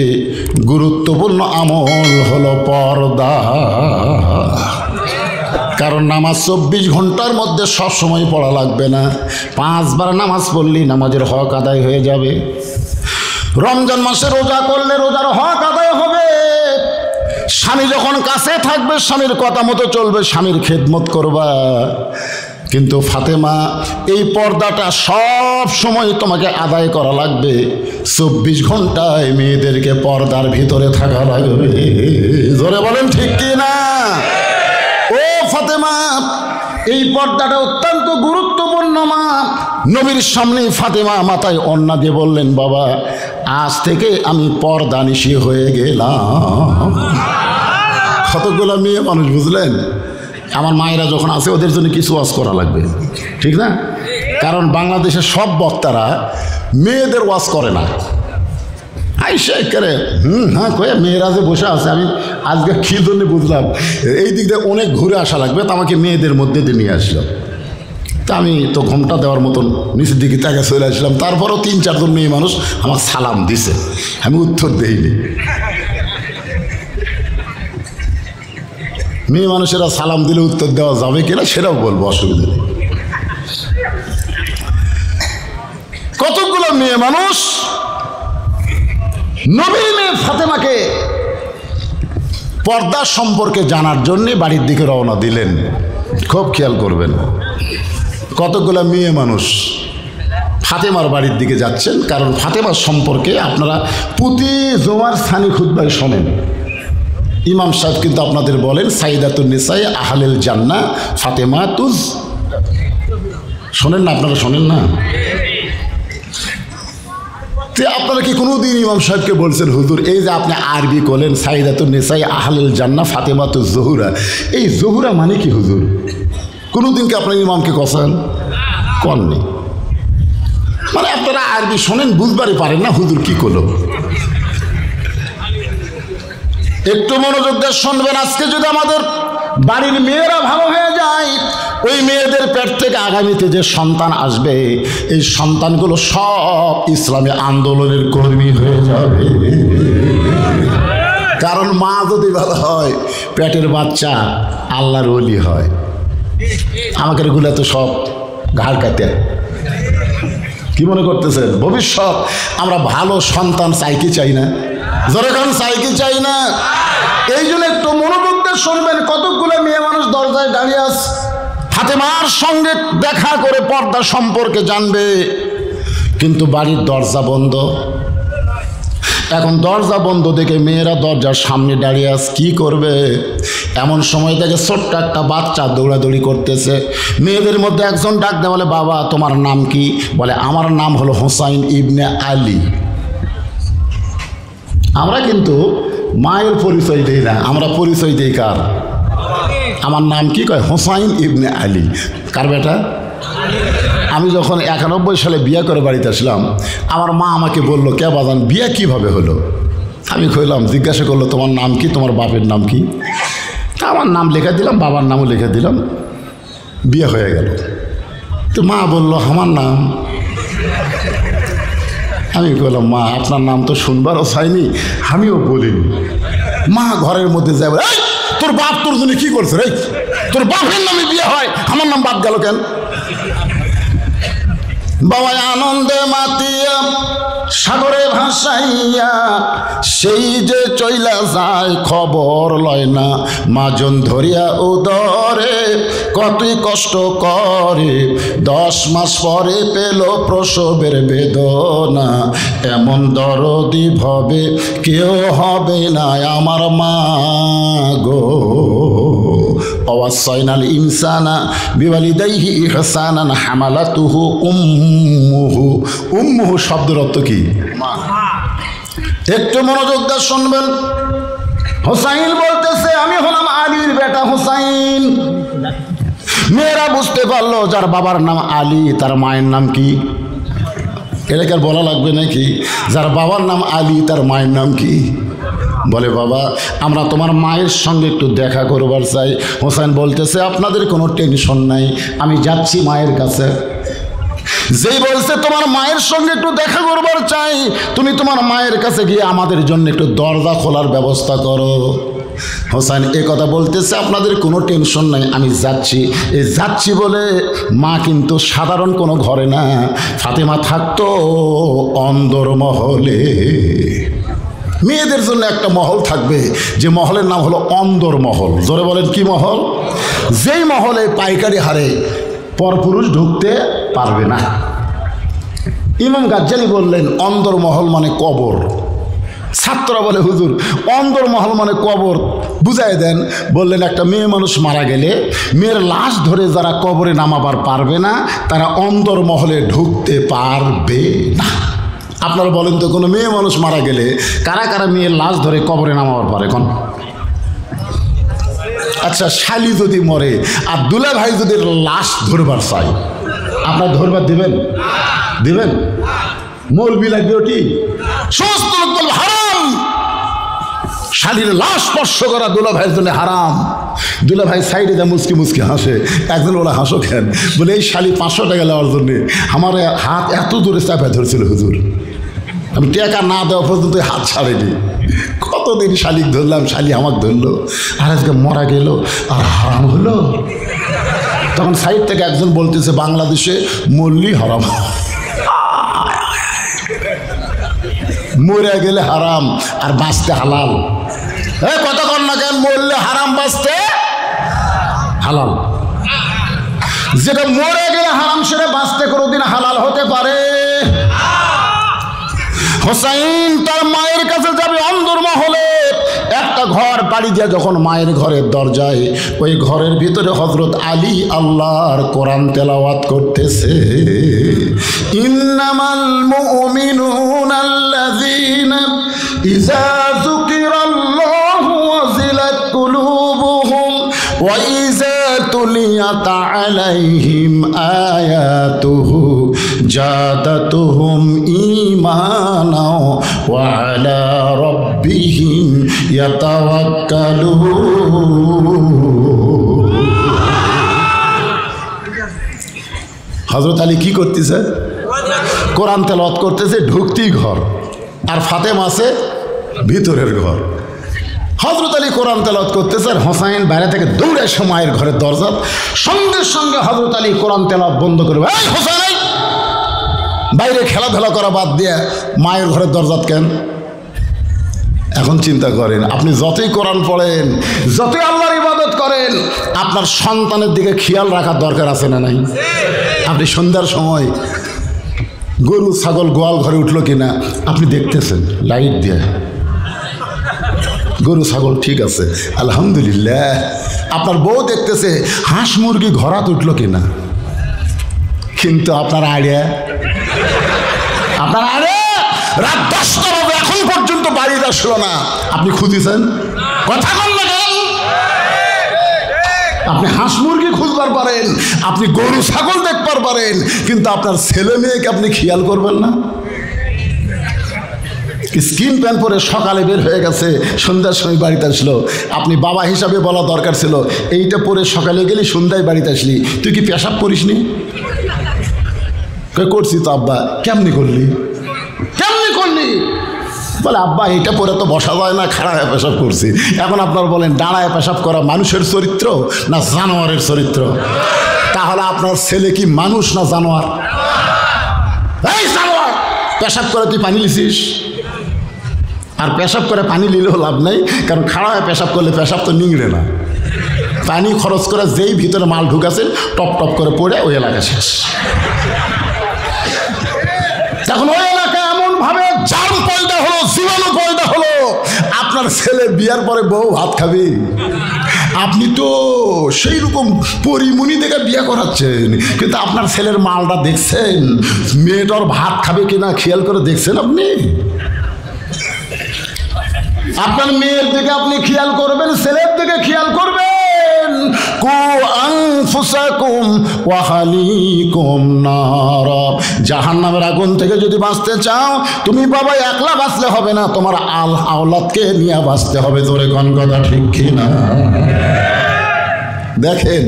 গুরুত্বপূর্ণ আমল হলো পর্দা। কারণ নামাজ 24 ঘন্টার মধ্যে সব সময় পড়া লাগবে না। 5 বার নামাজ পড়লেই নামাজের হক আদায় হয়ে যাবে। রমজান মাসে রোজা করলে রোজার হক আদায় হবে। স্বামী যখন কাছে থাকবে স্বামীর কথা মতো চলবে, স্বামীর খেদমত করবা। কিন্তু ফাতেমা এই পর্দাটা সব সময় তোমাকে আদায় করা লাগবে। 24 ঘন্টায় মেয়েদেরকে পর্দার ভিতরে থাকা লাগবে। জোরে বলেন ঠিক কি না? ও ফাতেমা এই পর্দাটা অত্যন্ত গুরুত্বপূর্ণ। মা নবীর সামনে ফাতেমা মাথায় ওড়না দিয়ে বললেন, বাবা আজ থেকে আমি পর্দা নিশি হয়ে গেলাম। কতগুলো মেয়ে মানুষ বুঝলেন? আমার মায়েরা যখন আছে ওদের জন্য কিছু ওয়াজ করা লাগবে, ঠিক না? কারণ বাংলাদেশের সব বক্তারা মেয়েদের ওয়াজ করে না। আইসা করে হ্যাঁ কয়ে মেয়েরা যে বসে আছে, আমি আজকে কী জন্য বুঝলাম এই দিক দিয়ে অনেক ঘুরে আসা লাগবে, তা আমাকে মেয়েদের মধ্যে দিয়ে নিয়ে আসলো। তা আমি তো ঘোমটা দেওয়ার মতন নিচের দিকে তাকে চলে আসলাম। তারপরও 3-4 জন মেয়ে মানুষ আমার সালাম দিছে, আমি উত্তর দেইনি। মেয়ে মানুষেরা সালাম দিলে উত্তর দেওয়া যাবে কিনা সেটাও বলবো, অসুবিধা নেই। কতগুলো মেয়ে মানুষ নবীর মেয়ে ফাতেমাকে পর্দা সম্পর্কে জানার জন্যে বাড়ির দিকে রওনা দিলেন। খুব খেয়াল করবেন, কতগুলো মেয়ে মানুষ ফাতেমার বাড়ির দিকে যাচ্ছেন। কারণ ফাতেমার সম্পর্কে আপনারা প্রতি জুমার সানি খুতবায় শোনেন। ইমাম সাহেব কিন্তু আপনাদের বলেন সাইদাতুন নিসাই আহলেল জান্নাহ ফাতেমাতুজ। শোনেন না আপনারা? শোনেন না? আপনারা কি কোনোদিন ইমাম সাহেবকে বলছেন হুজুর এই যে আপনি আরবি করলেন সাইদাতুন নিসাই আহলেল জান্নাহ ফাতেমাতুজ জহুরা, এই জহুরা মানে কি হুজুর? কোনোদিন কি আপনার ইমামকে কষেন? কননি। মানে আপনারা আরবি শোনেন, বুঝবারই পারেন না হুজুর কি করলো। একটু মনোযোগ দিয়ে শুনবেন। আজকে যদি আমাদের বাড়ির মেয়েরা ভালো হয়ে যায়, ওই মেয়েদের পেট থেকে আগামীতে যে সন্তান আসবে, এই সন্তানগুলো সব ইসলামী আন্দোলনের কর্মী হয়ে যাবে। কারণ মা যদি ভালো হয়, পেটের বাচ্চা আল্লাহর ওলি হয়। আমাকে এগুলো তো সব ঘাড় কাটে। কি মনে করতেছেন? ভবিষ্যৎ আমরা ভালো সন্তান চাই কি চাই না? যেরকম চাই কি চাই না? এই জন্য একটু মনোযোগ দিয়ে শুনবেন। কতগুলো মেয়ে মানুষ দরজায় দাঁড়িয়ে আছে, ফাতেমার সঙ্গে দেখা করে পর্দা সম্পর্কে জানবে, কিন্তু বাড়ির দরজা বন্ধ। এখন দরজা বন্ধ দেখে মেয়েরা দরজার সামনে দাঁড়িয়ে আস, কি করবে? এমন সময় থেকে ছোট্ট একটা বাচ্চা দৌড়াদৌড়ি করতেছে। মেয়েদের মধ্যে একজন ডাক দেয়, বলে বাবা তোমার নাম কি? বলে আমার নাম হলো হুসাইন ইবনে আলী। আমরা কিন্তু মায়ের পরিচয় দিই না, আমরা পরিচয় দিই কার? আমার নাম কি? কয় হুসাইন ইবনে আলী। কার বেটা? আমি যখন 91 সালে বিয়ে করে বাড়িতে আসলাম, আমার মা আমাকে বলল, কে বাজান বিয়ে কিভাবে হলো? আমি কইলাম, জিজ্ঞাসা করলো তোমার নাম কি, তোমার বাপের নাম কি? তা আমার নাম লেখা দিলাম, বাবার নামও লিখে দিলাম, বিয়ে হয়ে গেল। তো মা বলল আমার নাম। আমি বললাম, মা আপনার নাম তো শুনবারও চাইনি, আমিও বলিনি। মা ঘরের মধ্যে যায়, তোর বাপ তোর জন্য কি করছে রে? তোর বাপের নামে বিয়ে হয়, আমার নাম বাদ গেল কেন? বাবা আনন্দে মাতিয়া সাগরে ভাসাইয়া সেই যে চইলা যায় খবর লয় না, মাজন ধরিয়া উদরে কতই কষ্ট করে, 10 মাস পরে পেল প্রসবের বেদনা, এমন দরদি ভবে কেউ হবে না আমার মা গো। ওয়াসাইনাল ইনসানা বিওয়ালিদাইহি ইহসানান হামালাতুহু উম্মুহু। উম্মুহু শব্দের অর্থ কি? মা। একটু মনোযোগ দিয়ে শুনবেন। হুসাইন বলতেছে, আমি হলাম আলীর বেটা হুসাইন। মেয়েরা বুঝতে পারলো যার বাবার নাম আলী তার মায়ের নাম কি? এটাকে আর বলা লাগবে নাকি? যার বাবার নাম আলী তার মায়ের নাম কি? বলে বাবা আমরা তোমার মায়ের সঙ্গে একটু দেখা করবার চাই। হোসেন বলতেছে আপনাদের কোনো টেনশন নাই, আমি যাচ্ছি মায়ের কাছে। যেই বলছে তোমার মায়ের সঙ্গে একটু দেখা করবার চাই, তুমি তোমার মায়ের কাছে গিয়ে আমাদের জন্য একটু দরজা খোলার ব্যবস্থা করো। হোসেন এ কথা বলতেছে আপনাদের কোনো টেনশন নাই, আমি যাচ্ছি। এই যাচ্ছি বলে মা কিন্তু সাধারণ কোনো ঘরে না, ফাতেমা থাকতো অন্দরমহলে। মেয়েদের জন্য একটা মহল থাকবে, যে মহলের নাম হলো অন্দরমহল। জোরে বলেন কি মহল? যেই মহলে পাইকারি হারে পরপুরুষ ঢুকতে পারবে না। ইমাম গাজ্জালি বললেন অন্দরমহল মানে কবর। ছাত্ররা বলে হুজুর অন্দরমহল মানে কবর, বুঝাই দেন। বললেন একটা মেয়ে মানুষ মারা গেলে মেয়ের লাশ ধরে যারা কবরে নামাবার পারবে না তারা অন্দরমহলে ঢুকতে পারবে না। আপনারা বলেন তো কোনো মেয়ে মানুষ মারা গেলে কারা কারা মেয়ের লাশ ধরে কবরে নামাবার পারে? কোন? আচ্ছা শালি যদি মরে আর দুলা ভাই যদি লাশ ধরবার চাই, আপনার ধরবার দিবেন? দিবেন? মৌলবি লাগবে ওটি? সমস্ত লোক বলবে হারাম, শালির লাশ স্পর্শ করা দুলা ভাইয়ের জন্য হারাম। দুলা ভাই সাইডে যা মুসকি মুসকি হাসে, একজন বলে হাসো কেন? বলে এই শালি 500 টাকা নেওয়ার জন্যে আমার হাত এত দূরে চাপা ধরছিল হুজুর, আমি টাকা না দেওয়া পর্যন্ত হাত ছাড়েনি। কতদিন শালিক ধরলাম, শালি আমাকে ধরলো, আর আজকে মরা গেল আর হারাম হলো। তখন সাইড থেকে একজন বলতেছে বাংলাদেশে মরলি হারাম, মরে গেলে হারাম আর বাঁচতে হালাল। কথা কর না কেন? মরলে হারাম, বাঁচতে হালাল। যেটা মরে গেলে হারাম সেটা বাঁচতে কোনোদিন হালাল হতে পারে? হোসাইন তার মায়ের কাছে যাবে অন্দরমহলে। একটা ঘর পাড়ি দিয়ে যখন মায়ের ঘরের দরজায়, ওই ঘরের ভিতরে হযরত আলী আল্লাহর কোরআন তেলাওয়াত করতেছে। ইন্নামাল মুমিনুনা আল্লাযীনা ইযা যুকিরাল্লাহু ওয়াজিলাত কুলুবুহুম ওয়া ইযা তুলিয়াত আলাইহিম আয়াতুহু জাদাতুহুম ঈমানা ওয়া আলা রাব্বিহিম ইয়াতাওয়াক্কালুন। হযরত আলী কি করতেছে? কোরআন তেলাওয়াত করতেছে, ঢুকতেই ঘর, আর ফাতেমা আছে ভিতরের ঘর। হযরত আলী কোরআন তেলাওয়াত করতেছে আর হোসাইন বাইরে থেকে দৌড়ে এসে মায়ের ঘরের দরজা, সঙ্গে সঙ্গে হযরত আলী কোরআন তেলাওয়াত বন্ধ করে এই হোসাইন বাইরে খেলাধুলা করা বাদ দিয়ে মায়ের ঘরের দরজা কেন? এখন চিন্তা করেন, আপনি যতই কোরআন পড়েন, যতই আল্লাহর ইবাদত করেন, আপনার সন্তানের দিকে খেয়াল রাখার দরকার আছে না নাই? আপনি সন্ধ্যার সময় গরু ছাগল গোয়াল ঘরে উঠলো কিনা আপনি দেখতেছেন লাইট দিয়ে, গরু ছাগল ঠিক আছে আলহামদুলিল্লাহ। আপনার বউ দেখতেছে হাঁস মুরগি ঘরাত উঠলো কিনা, কিন্তু আপনার আড়ে রাত 10টা বাজে এখন পর্যন্ত বাড়িতে আসলো না, আপনি খুঁজেছেন? কথা বল না কেন? আপনি হাঁস মুরগি খুঁজবার পারেন, আপনি গরু ছাগল দেখবার পারেন, কিন্তু আপনার ছেলে মেয়েকে আপনি খেয়াল করবেন না। স্কিন প্যান্ট পরে সকালে বের হয়ে গেছে, সন্ধ্যার সময় বাড়িতে আসলো, আপনি বাবা হিসাবে বলা দরকার ছিল এইটা পরে সকালে গেলি সন্ধ্যায় বাড়িতে আসলি, তুই কি পেশাব করিস নি? করছি তো আব্বা। কেমনি করলি? বলে আব্বা এইটা পরে তো বসা যায় না, খাড়ায় পেশাব করছি। এখন আপনার বলেন দাঁড়ায় পেশাব করা মানুষের চরিত্র না জানোয়ারের চরিত্র? তাহলে আপনার ছেলে কি মানুষ না জানোয়ার? এই জানোয়ার, পেশাব করে তুই পানি লিছিস, আর পেশাব করে পানি নিলেও লাভ নাই, কারণ খাড়ায় পেশাব করলে পেশাব তো নিংড়ে না। পানি খরচ করে যেই ভিতরে মাল ঢুকাছেন টপ টপ করে পড়ে ওই এলাকা শেষ। এখন ওই এলাকায় এমন ভাবে জাম পয়দা হলো, জীবাণু পয়দা হলো, আপনার ছেলে বিয়ার পরে বউ ভাত খাবি? আপনি তো সেই রকম পরিমণি দেখে বিয়ে করাচ্ছেন, কিন্তু আপনার ছেলের মালটা দেখছেন? মেয়েটার ভাত খাবে কিনা খেয়াল করে দেখছেন আপনি? আপনার মেয়ের দিকে আপনি খেয়াল করবেন, ছেলের দিকে খেয়াল করবেন। কু আনফুসাকুম ওয়া আহলিকুম নার, জাহান্নামের আগুন থেকে যদি বাঁচতে চাও, তুমি বাবা একলা বাঁচলে হবে না, তোমার আওলাদকে নিয়ে বাঁচতে হবে। তোরে কোন কথা ঠিক কি না? দেখেন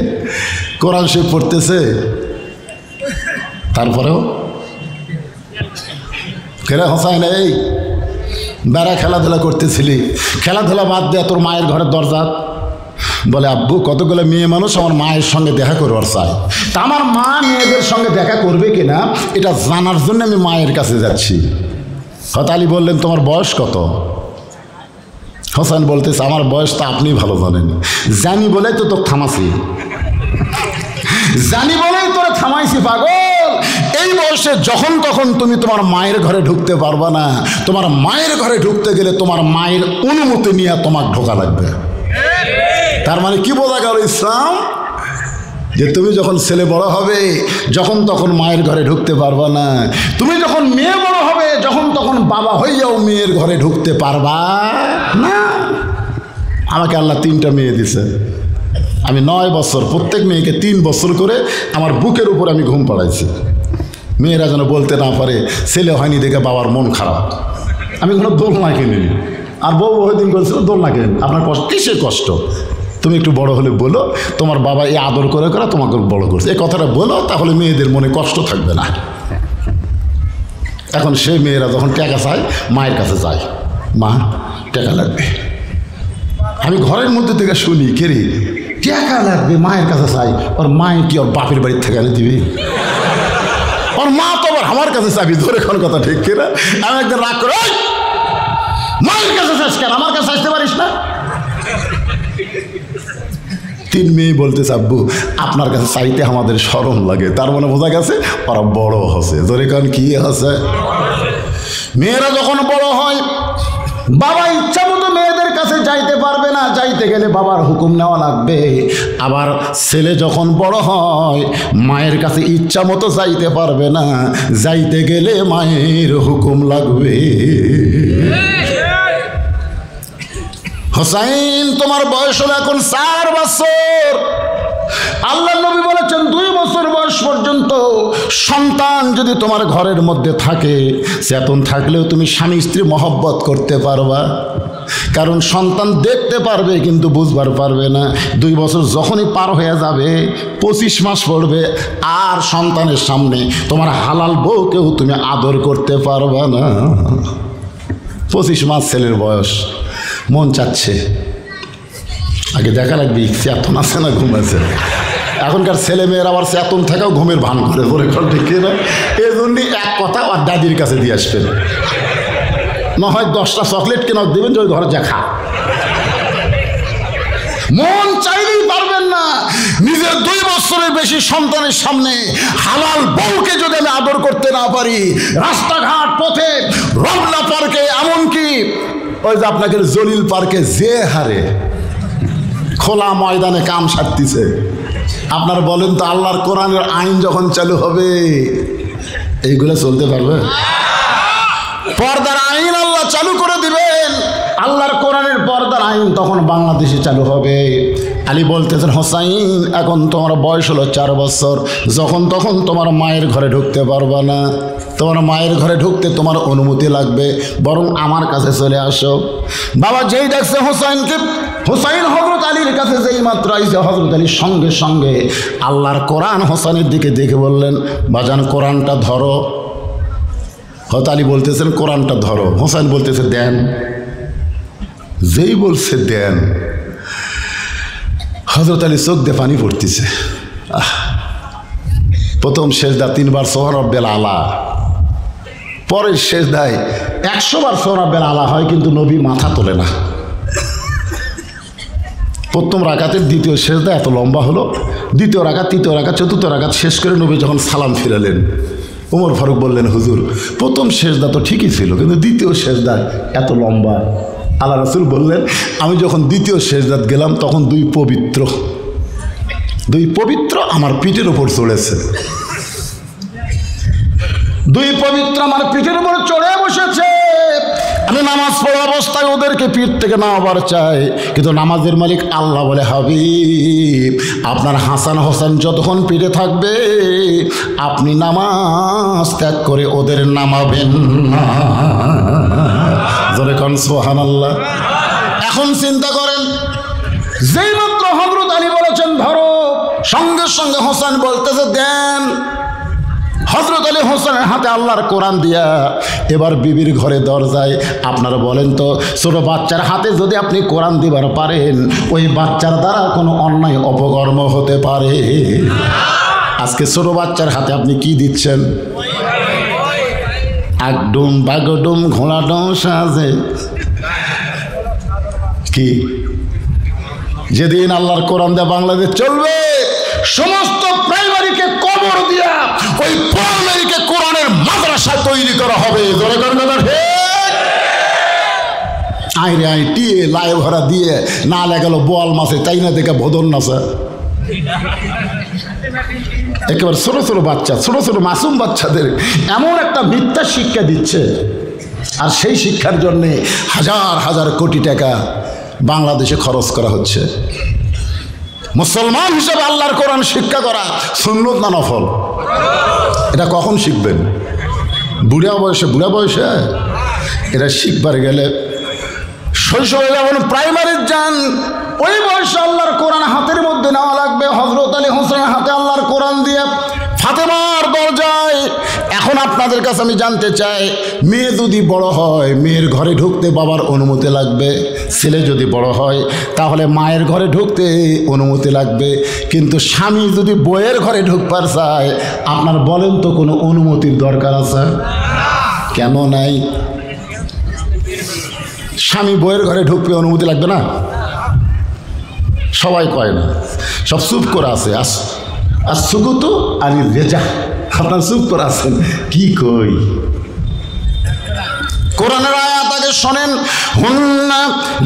কোরআন শরীফ পড়তেছে, তারপরেও কেরে হোসাইন এই বেড়া খেলাধুলা করতেছিলি, খেলাধুলা বাদ দেয়া তোর মায়ের ঘরের দরজা। বলে আব্বু কতগুলো মেয়ে মানুষ আমার মায়ের সঙ্গে দেখা করবার চাই, তা আমার মা মেয়েদের সঙ্গে দেখা করবে কিনা এটা জানার জন্য আমি মায়ের কাছে যাচ্ছি। হয়তো আলী বললেন তোমার বয়স কত? হোসেন বলতেছে আমার বয়স তো আপনি ভালো জানেন, জানি বলেই তো তোর থামাছি, জানি বলেই তোরা থামাইছি পাগল। এই বয়সে যখন তখন তুমি তোমার মায়ের ঘরে ঢুকতে পারবা না, তোমার মায়ের ঘরে ঢুকতে গেলে তোমার মায়ের অনুমতি নিয়ে তোমাকে ঢোকা লাগবে। তার মানে কি বোঝা গেল ইসলাম? যে তুমি যখন ছেলে বড় হবে যখন তখন মায়ের ঘরে ঢুকতে পারবা না, তুমি যখন মেয়ে বড় হবে যখন তখন বাবা হইয়াও মেয়ের ঘরে ঢুকতে পারবা না। আমাকে আল্লাহ 3টা মেয়ে দিছে, আমি 9 বছর প্রত্যেক মেয়েকে 3 বছর করে আমার বুকের উপর আমি ঘুম পাড়াইছি। মেয়েরা যেন বলতে না পারে ছেলে হয়নি দেখে বাবার মন খারাপ। আমি কোনো দোলনা কিনিনি, আর বউ ওই দিন করেছিল দোলনা কিনেন। আপনার কষ্ট কিসের কষ্ট? তুমি একটু বড় হলে বলো তোমার বাবা এই আদর করে করে তোমাকে বড় করছে, এই কথাটা বলো, তাহলে মেয়েদের মনে কষ্ট থাকবে না। এখন সে মেয়েরা যখন টাকা চায় মায়ের কাছে যায়, মা টাকা লাগবে। আমি ঘরের মধ্যে থেকে শুনি কে রে টাকা লাগবে, মায়ের কাছে চাই। ওর মায়ের কি ওর বাপের বাড়ির থেকে এনে দিবি? ওর মা তো আবার আমার কাছে চাবি, ধরে কোন কথা ঠিক কিনা? আমি একদিন রাগ করে মায়ের কাছে চাস কেন, আমার কাছে আসতে পারিস না? 3 মেয়ে বলতে চাব্বু আপনার কাছে চাইতে আমাদের শরম লাগে। তার মানে বোঝা গেছে ওরা বড় হচ্ছে। ধরে কারণ কি হচ্ছে, মেয়েরা যখন বড় হয় বাবা ইচ্ছা মতো মেয়েদের কাছে যাইতে পারবে না, যাইতে গেলে বাবার হুকুম নেওয়া লাগবে। আবার ছেলে যখন বড় হয় মায়ের কাছে ইচ্ছা মতো যাইতে পারবে না, যাইতে গেলে মায়ের হুকুম লাগবে। হোসাইন তোমার বয়স হলো এখন 4 বছর। আল্লাহ নবী বলেছেন 2 বছর বয়স পর্যন্ত সন্তান যদি তোমার ঘরের মধ্যে থাকে, চেতন থাকলেও তুমি স্বামী স্ত্রী মহব্বত করতে পারবা, কারণ সন্তান দেখতে পারবে কিন্তু বুঝবার পারবে না। 2 বছর যখনই পার হয়ে যাবে 25 মাস পড়বে, আর সন্তানের সামনে তোমার হালাল বউকেও তুমি আদর করতে পারবা না। 25 মাস ছেলের বয়স, মন চাচ্ছে আগে দেখা লাগবে চেতন আছে না ঘুম আছে। এখনকার ছেলে মেয়েরা আবার চেতন থাকাও ঘুমের ভান করে বলে ঠিক না? এই জন্যই এক কথা আর দাদির কাছে দিয়ে আসবেন, না হয় 10টা চকলেট কেন দিবেন যে ওই ঘরে যা খা। মন চাইলেই পারবেন না। নিজের 2 বছরের বেশি সন্তানের সামনে হালাল বউকে যদি আমি আদর করতে না পারি, রাস্তাঘাট পথে, রমনা পার্কে, এমনকি ওই যে আপনাকে জলিল পার্কে যে হারে খোলা ময়দানে কাম সারতেছে, আপনার বলেন তো আল্লাহর কোরআনের আইন যখন চালু হবে এইগুলো চলতে পারবে? পর্দার আইন আল্লাহ চালু করে দিবেন, আল্লাহর কোরআনের পর্দার আইন তখন বাংলাদেশে চালু হবে। আলী বলতেছেন, হোসাইন এখন তোমার বয়স হলো 4 বছর, যখন তখন তোমার মায়ের ঘরে ঢুকতে পারবা না, তোমার মায়ের ঘরে ঢুকতে তোমার অনুমতি লাগবে, বরং আমার কাছে চলে আসো। বাবা যেই দেখছে হোসাইনকে, হোসাইন হযরত আলীর কাছে যেই মাত্র আইছে, হযরত আলী সঙ্গে সঙ্গে আল্লাহর কোরআন হোসাইনের দিকে দেখে বললেন, বাজান কোরআনটা ধরো। হযরত আলী বলতেছেন কোরআনটা ধরো, হোসাইন বলতেছে দেন। যেই বলছে দেন, হযরত আলী চোখ দিয়ে পানি পড়তেছে। প্রথম সেজদা 3 বার সুবহান রাব্বিল আলা, পরের সেজদায় 100 বার সুবহান রাব্বিল আলা হয়, কিন্তু নবী মাথা তোলে না। প্রথম রাকাতের দ্বিতীয় সেজদা এত লম্বা হলো, দ্বিতীয় রাকাত, তৃতীয় রাকাত, চতুর্থ রাকাত শেষ করে নবী যখন সালাম ফিরালেন, ওমর ফারুক বললেন, হুজুর প্রথম সেজদা তো ঠিকই ছিল, কিন্তু দ্বিতীয় সেজদা এত লম্বা। আল্লাহ রাসূল বললেন, আমি যখন দ্বিতীয় সেজদাত গেলাম তখন দুই পবিত্র আমার পিঠের উপর চড়েছে, দুই পবিত্র আমার পিঠের উপর চড়ে বসেছে। আমি নামাজ পড়া অবস্থায় ওদেরকে পিঠ থেকে নামাবার চাই, কিন্তু নামাজের মালিক আল্লাহ বলে, হাবিব আপনার হাসান হোসেন যতক্ষণ পিঠে থাকবে আপনি নামাজ ত্যাগ করে ওদের নামাবেন না। জোরে কোন সুবহানাল্লাহ। এখন চিন্তা করেন, যেই মাত্র হযরত আলী বলেছেন ধরো, সঙ্গে সঙ্গে হোসেন বলতেছে দেন। হযরত আলী হোসেনের হাতে আল্লাহর কোরআন দিয়া এবার বিবির ঘরে দরজায়। আপনারা বলেন তো, ছোট বাচ্চার হাতে যদি আপনি কোরআন দিবার পারেন, ওই বাচ্চার দ্বারা কোনো অন্যায় অপকর্ম হতে পারে? আজকে ছোট বাচ্চার হাতে আপনি কি দিচ্ছেন? আগডুম বাগডুম ঘোড়াডুম সাজে কি? যেদিন আল্লাহর কোরআন দিয়ে বাংলাদেশ চলবে, সমস্ত প্রাইমারিকে কবর দিয়া ওই প্রাইমারিকে কোরআনের মাদ্রাসা তৈরি করা হবে। আইরে আই টিয়ে লাই ভরা দিয়ে না লাগাল বোয়াল মাছে, তাই না দেখে ভোদন নাচা। একেবারে ছোট ছোট বাচ্চা, ছোট ছোট মাসুম বাচ্চাদের এমন একটা মিথ্যা শিক্ষা দিচ্ছে, আর সেই শিক্ষার জন্যে হাজার হাজার কোটি টাকা বাংলাদেশে খরচ করা হচ্ছে। মুসলমান হিসেবে আল্লাহর কোরআন শিক্ষা করা সুন্নত না নফল? এটা কখন শিখবেন? বুড়া বয়সে এটা শিখবার গেলে শৈশবে যেমন প্রাইমারি যান, ওই বয়সে আল্লাহর কোরআন হাতের মধ্যে নেওয়া লাগবে। হযরত আলী হোসেনের হাতে আল্লাহর কোরআন দিয়ে ফাতেমার দরজায়। এখন আপনাদের কাছে আমি জানতে চাই, মেয়ে যদি বড় হয় মেয়ের ঘরে ঢুকতে বাবার অনুমতি লাগবে, ছেলে যদি বড় হয় তাহলে মায়ের ঘরে ঢুকতে অনুমতি লাগবে, কিন্তু স্বামী যদি বইয়ের ঘরে ঢুকবার চায়, আপনার বলেন তো কোনো অনুমতির দরকার আছে? কেন নাই? স্বামী বইয়ের ঘরে ঢুকবে অনুমতি লাগবে না? সবাই কয় না, সব চুপ করে আছে। আর সুকুতু আলী রেজা, আপনার চুপ করে আছেন কি? কই কোরআনের আয়াত আগে শোনেন, হুন্না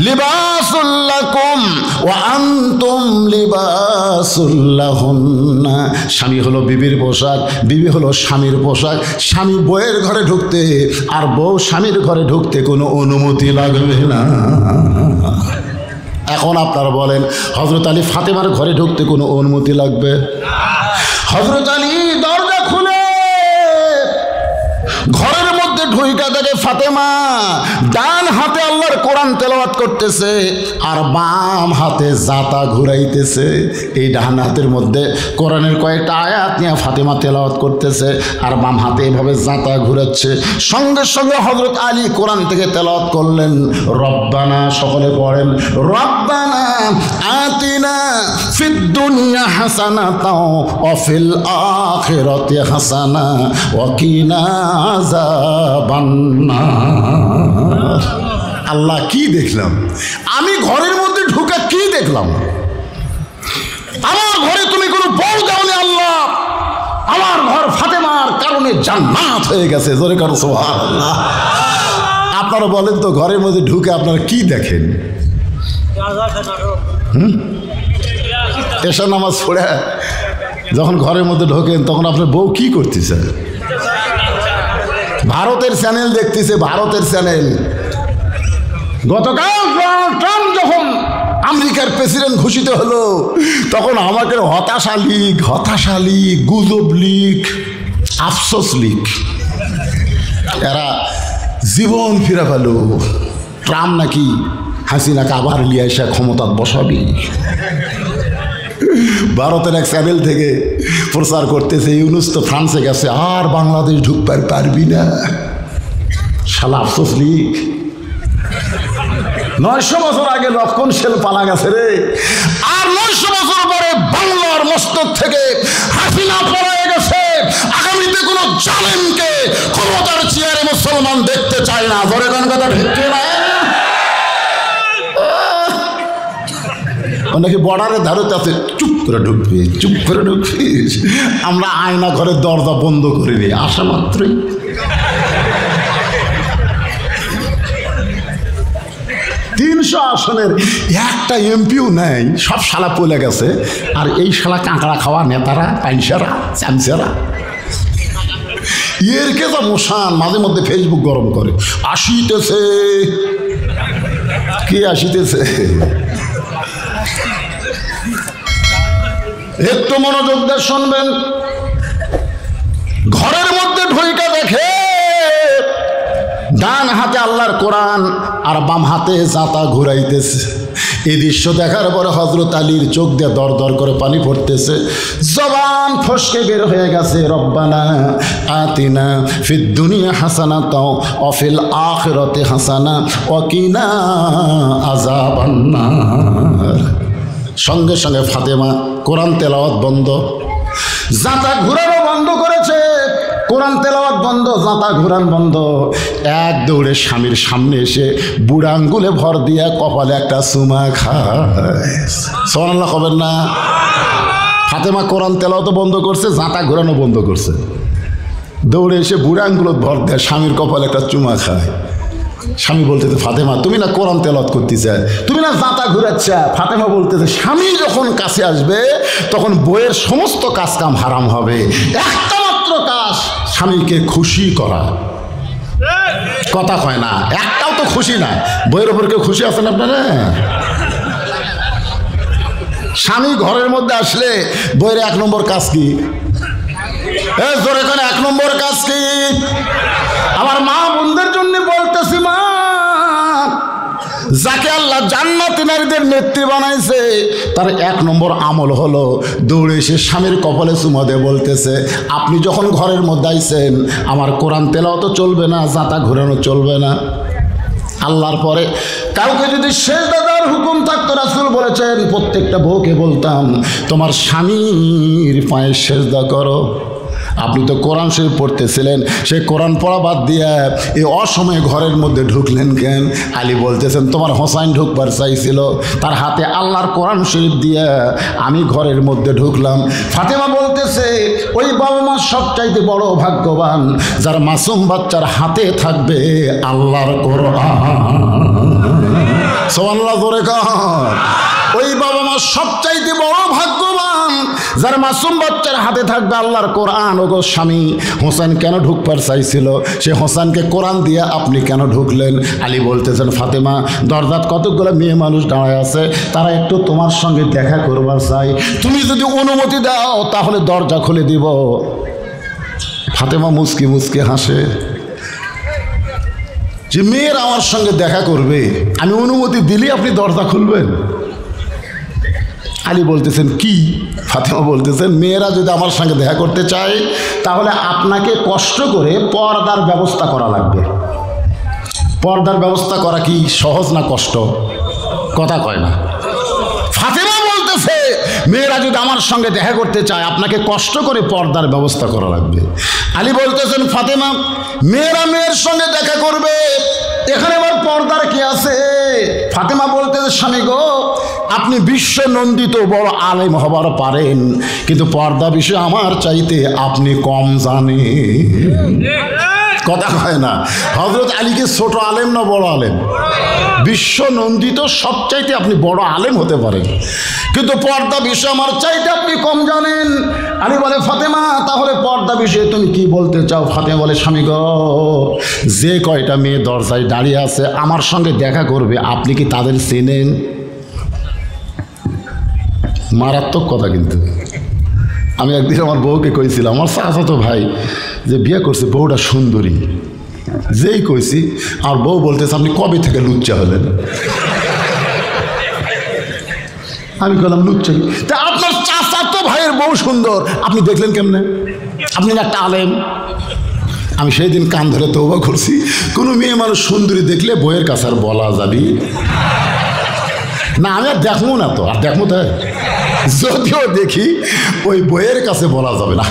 লিবাসুল লাকুম ওয়া আনতুম লিবাসুল লাহুন্না। স্বামী হলো বিবির পোশাক, বিবি হলো স্বামীর পোশাক। স্বামী বউয়ের ঘরে ঢুকতে আর বউ স্বামীর ঘরে ঢুকতে কোনো অনুমতি লাগবে না। এখন আপনারা বলেন, হযরত আলী ফাতেমার ঘরে ঢুকতে কোনো অনুমতি লাগবে? হযরত আলী দরজা খুলে ঘরের মধ্যে ঢুইকা দেখে ফাতেমা ডান হাতে আল্লাহর কোরআন তেলাওয়াত করতেছে আর বাম হাতে জাতা ঘুরাইতেছে। এই ডান হাতের মধ্যে কোরআনের কয়েকটা আয়াত নিয়ে ফাতেমা তেলাওয়াত করতেছে আর বাম হাতে এভাবে জাতা ঘুরাচ্ছে। সঙ্গে সঙ্গে হযরত আলী কোরআন থেকে তেলাওয়াত করলেন, রব্বানা, সকলে পড়েন, রব্বানা আতিনা ফিদ দুনিয়া হাসানাতাও ওয়া ফিল আখিরাতি হাসানা ওয়া কিনা আযাবান নার। আল্লাহ, কি দেখলাম আমি ঘরের মধ্যে ঢুকে? কি দেখলাম? আমার ঘরে তুমি কোনো বউ দাওনি আল্লাহ, আমার ঘর ফাতেমার কারণে জান্নাত হয়ে গেছে। জোরে কারো সুবহানাল্লাহ। আপনারা বলেন তো, ঘরের মধ্যে ঢুকে আপনারা কি দেখেন? এশা নামাজ পড়ে যখন ঘরের মধ্যে ঢোকেন তখন আপনার বউ কি করতেছে? ভারতের চ্যানেল দেখতেছে, ভারতের চ্যানেল। গতকাল ডোনাল্ড ট্রাম্প যখন আমেরিকার প্রেসিডেন্ট ঘোষিত হলো তখন আমাকে হতাশা লীগ, গুজব লীগ, আফসোস লীগ, এরা জীবন ফিরে পেল। ট্রাম্প নাকি হাসিনাকে আবার লিয়ে এসে ক্ষমতা বসাবি। ভারতের এক চ্যানেল থেকে প্রচার করতেছে ইউনুস তো ফ্রান্সে গেছে, আর বাংলাদেশ ঢুকতে পারবি না। শালা আফসোস লীগ। 900 বছর আগে লক্ষণ সেল পালা গেছে রে, আর 900 বছর পরে বাংলার মস্তক থেকে হাসিনা পড়ে গেছে। আগামীতে কোনো জালেমকে ক্ষমতার চেয়ারে মুসলমান দেখতে চায় না। ধরে কোন কথা ঢুকছে না? অনেকে বর্ডারের ধারতে আছে, চুপ করে ঢুকবি, চুপ করে ঢুকবিস। আমরা আয়না ঘরের দরজা বন্ধ করে দিই আসা মাত্রই। আসনের একটা এমপিও নেই, সব শালা পলে গেছে। আর এই শালা কাঁকড়া খাওয়া নেতারা, পাইনসারা, চামচারা, এর কে যা মশান মাঝে মধ্যে ফেসবুক গরম করে। আসিতেছে কে? আসিতেছে একটু মনোযোগ দিয়ে শুনবেন। ঘরের মধ্যে ঢুইকা দেখে ডান হাতে আল্লাহর কোরআন আর বাম হাতে জাতা ঘুরাইতেছে। এই দৃশ্য দেখার পরে হযরত আলীর চোখ দিয়ে দর দর করে পানি পড়তেছে, জবান ফসকে বের হয়ে গেছে। রব্বানা আতিনা ফিদ দুনিয়া হাসানাতাও ওয়া ফিল আখিরাতি হাসানা ওয়া কিনা আযাবান নার। সঙ্গে সঙ্গে ফাতেমা কোরআন তেলাওয়াত বন্ধ, জাতা ঘুরানো বন্ধ করেছে। কোরআন তেলাওয়াত বন্ধ, জাতা ঘুরান বন্ধ। এক দৌড়ে স্বামীর সামনে এসে বুড়া আঙ্গুলে ভর দিয়া কপালে একটা চুমা খায়। সুবহানাল্লাহ কবেন না? ফাতেমা কোরআন তেলাওয়াত বন্ধ করছে, জাতা ঘুরানো বন্ধ করছে। দৌড়ে এসে বুড়া আঙ্গুলে ভর দেয়, স্বামীর কপালে একটা চুমা খায়। স্বামী বলতেছে, ফাতেমা তুমি না কোরআন তেলাওয়াত করতেছে, তুমি না জাতা ঘুরাচ্ছা। ফাতেমা বলতেছে, স্বামী যখন কাছে আসবে তখন বইয়ের সমস্ত কাজ কাম হারাম হবে। একটা মাত্র কাজ, স্বামীকে খুশি করা। কথা কয় না, একটাও তো খুশি না। বইয়ের ওপর কেউ খুশি আছেন আপনারা? স্বামী ঘরের মধ্যে আসলে বইয়ের 1 নম্বর কাজ কি? জোরে করে 1 নম্বর কাজ কি? আমার মা বোনদের জন্য বলতেছি, মা, যাকে আল্লাহ জান্নাতি নারীদের নেত্রী বানাইছে তার 1 নম্বর আমল হলো দৌড়ে এসে স্বামীর কপালে চুমা দিয়ে বলতেছে, আপনি যখন ঘরের মধ্যে আইছেন আমার কোরআন তেলাওয়াত চলবে না, জাতা ঘুরানো চলবে না। আল্লাহর পরে কাউকে যদি সেজদা দেওয়ার হুকুম থাকতো, রাসূল বলেছেন প্রত্যেকটা বউকে বলতাম তোমার স্বামীর পায়ে সেজদা করো। আপনি তো কোরআন শরীফ পড়তেছিলেন, সেই কোরআন পড়া বাদ দিয়ে এই অসময়ে ঘরের মধ্যে ঢুকলেন কেন? আলী বলতেছেন তোমার হোসাইন ঢুকবার চাইছিল, তার হাতে আল্লাহর কোরআন শরীফ দিয়ে আমি ঘরের মধ্যে ঢুকলাম। ফাতেমা বলতেছে ওই বাবা মা সবচাইতে বড় ভাগ্যবান যার মাসুম বাচ্চার হাতে থাকবে আল্লাহর কোরআন। সুবহানাল্লাহ জোরে কর। ওই বাবা মা সবচাইতে বড় ভাগ্যবান যার মাসুম বাচ্চার হাতে থাকবে আল্লাহর কোরআন। ওগো স্বামী, হোসেন কেন ঢুকবার চাইছিল, সে হোসেনকে কোরআন দিয়ে আপনি কেন ঢুকলেন? আলী বলতেছেন ফাতেমা, দরজাত কতগুলো মেয়ে মানুষ দাঁড়ায় আছে, তারা একটু তোমার সঙ্গে দেখা করবার চাই, তুমি যদি অনুমতি দাও তাহলে দরজা খুলে দিব। ফাতেমা মুচকি মুচকি হাসে যে মেয়ের আমার সঙ্গে দেখা করবে, আমি অনুমতি দিলে আপনি দরজা খুলবেন? আলী বলতেছেন কি? ফাতেমা বলতেছেন মেয়েরা যদি আমার সঙ্গে দেখা করতে চায় তাহলে আপনাকে কষ্ট করে পর্দার ব্যবস্থা করা লাগবে। পর্দার ব্যবস্থা করা কি সহজ না কষ্ট? কথা কয় না। ফাতেমা বলতেছে মেয়েরা যদি আমার সঙ্গে দেখা করতে চায় আপনাকে কষ্ট করে পর্দার ব্যবস্থা করা লাগবে। আলী বলতেছেন ফাতেমা, মেয়েরা মেয়ের সঙ্গে দেখা করবে এখানে আবার পর্দার কি আছে? ফাতেমা বলতেছে, স্বামী গো, আপনি বিশ্ব নন্দিত বড় আলেম হবার পারেন, কিন্তু পর্দা বিষয়ে আমার চাইতে আপনি কম জানেন। কথা হয় না? হযরত আলীকে ছোট আলেম না বড় আলেম? বিশ্ব নন্দিত, সবচাইতে আপনি বড় আলেম হতে পারেন, কিন্তু পর্দা বিষয়ে আমার চাইতে আপনি কম জানেন। আলী বলে, ফাতেমা তাহলে পর্দা বিষয়ে তুমি কি বলতে চাও? ফাতেমা বলে, স্বামী গো, যে কয়টা মেয়ে দরজায় দাঁড়িয়ে আছে আমার সঙ্গে দেখা করবে, আপনি কি তাদের চেনেন? মারাত্মক কথা। কিন্তু আমি একদিন আমার বউকে কইছিলাম, আমার চাচাতো ভাই যে বিয়ে করছে, বউটা সুন্দরী, যেই কইছি আর বউ বলতেছে, আপনি কবে থেকে লুচ্চা হলেন? আমি বললাম, লুচ্চা? তা আপনার চাচাতো ভাইয়ের বউ সুন্দর, আপনি দেখলেন কেমনে? আপনি একটা আলেম। আমি সেই দিন কান ধরে তওবা করছি, কোনো মেয়ে মানুষ সুন্দরী দেখলে বইয়ের কাছে আর বলা যাবি না। আমি আর দেখবো না, তো আর দেখবো তাই, যদিও দেখি ওই বইয়ের কাছে বলা যাবে না।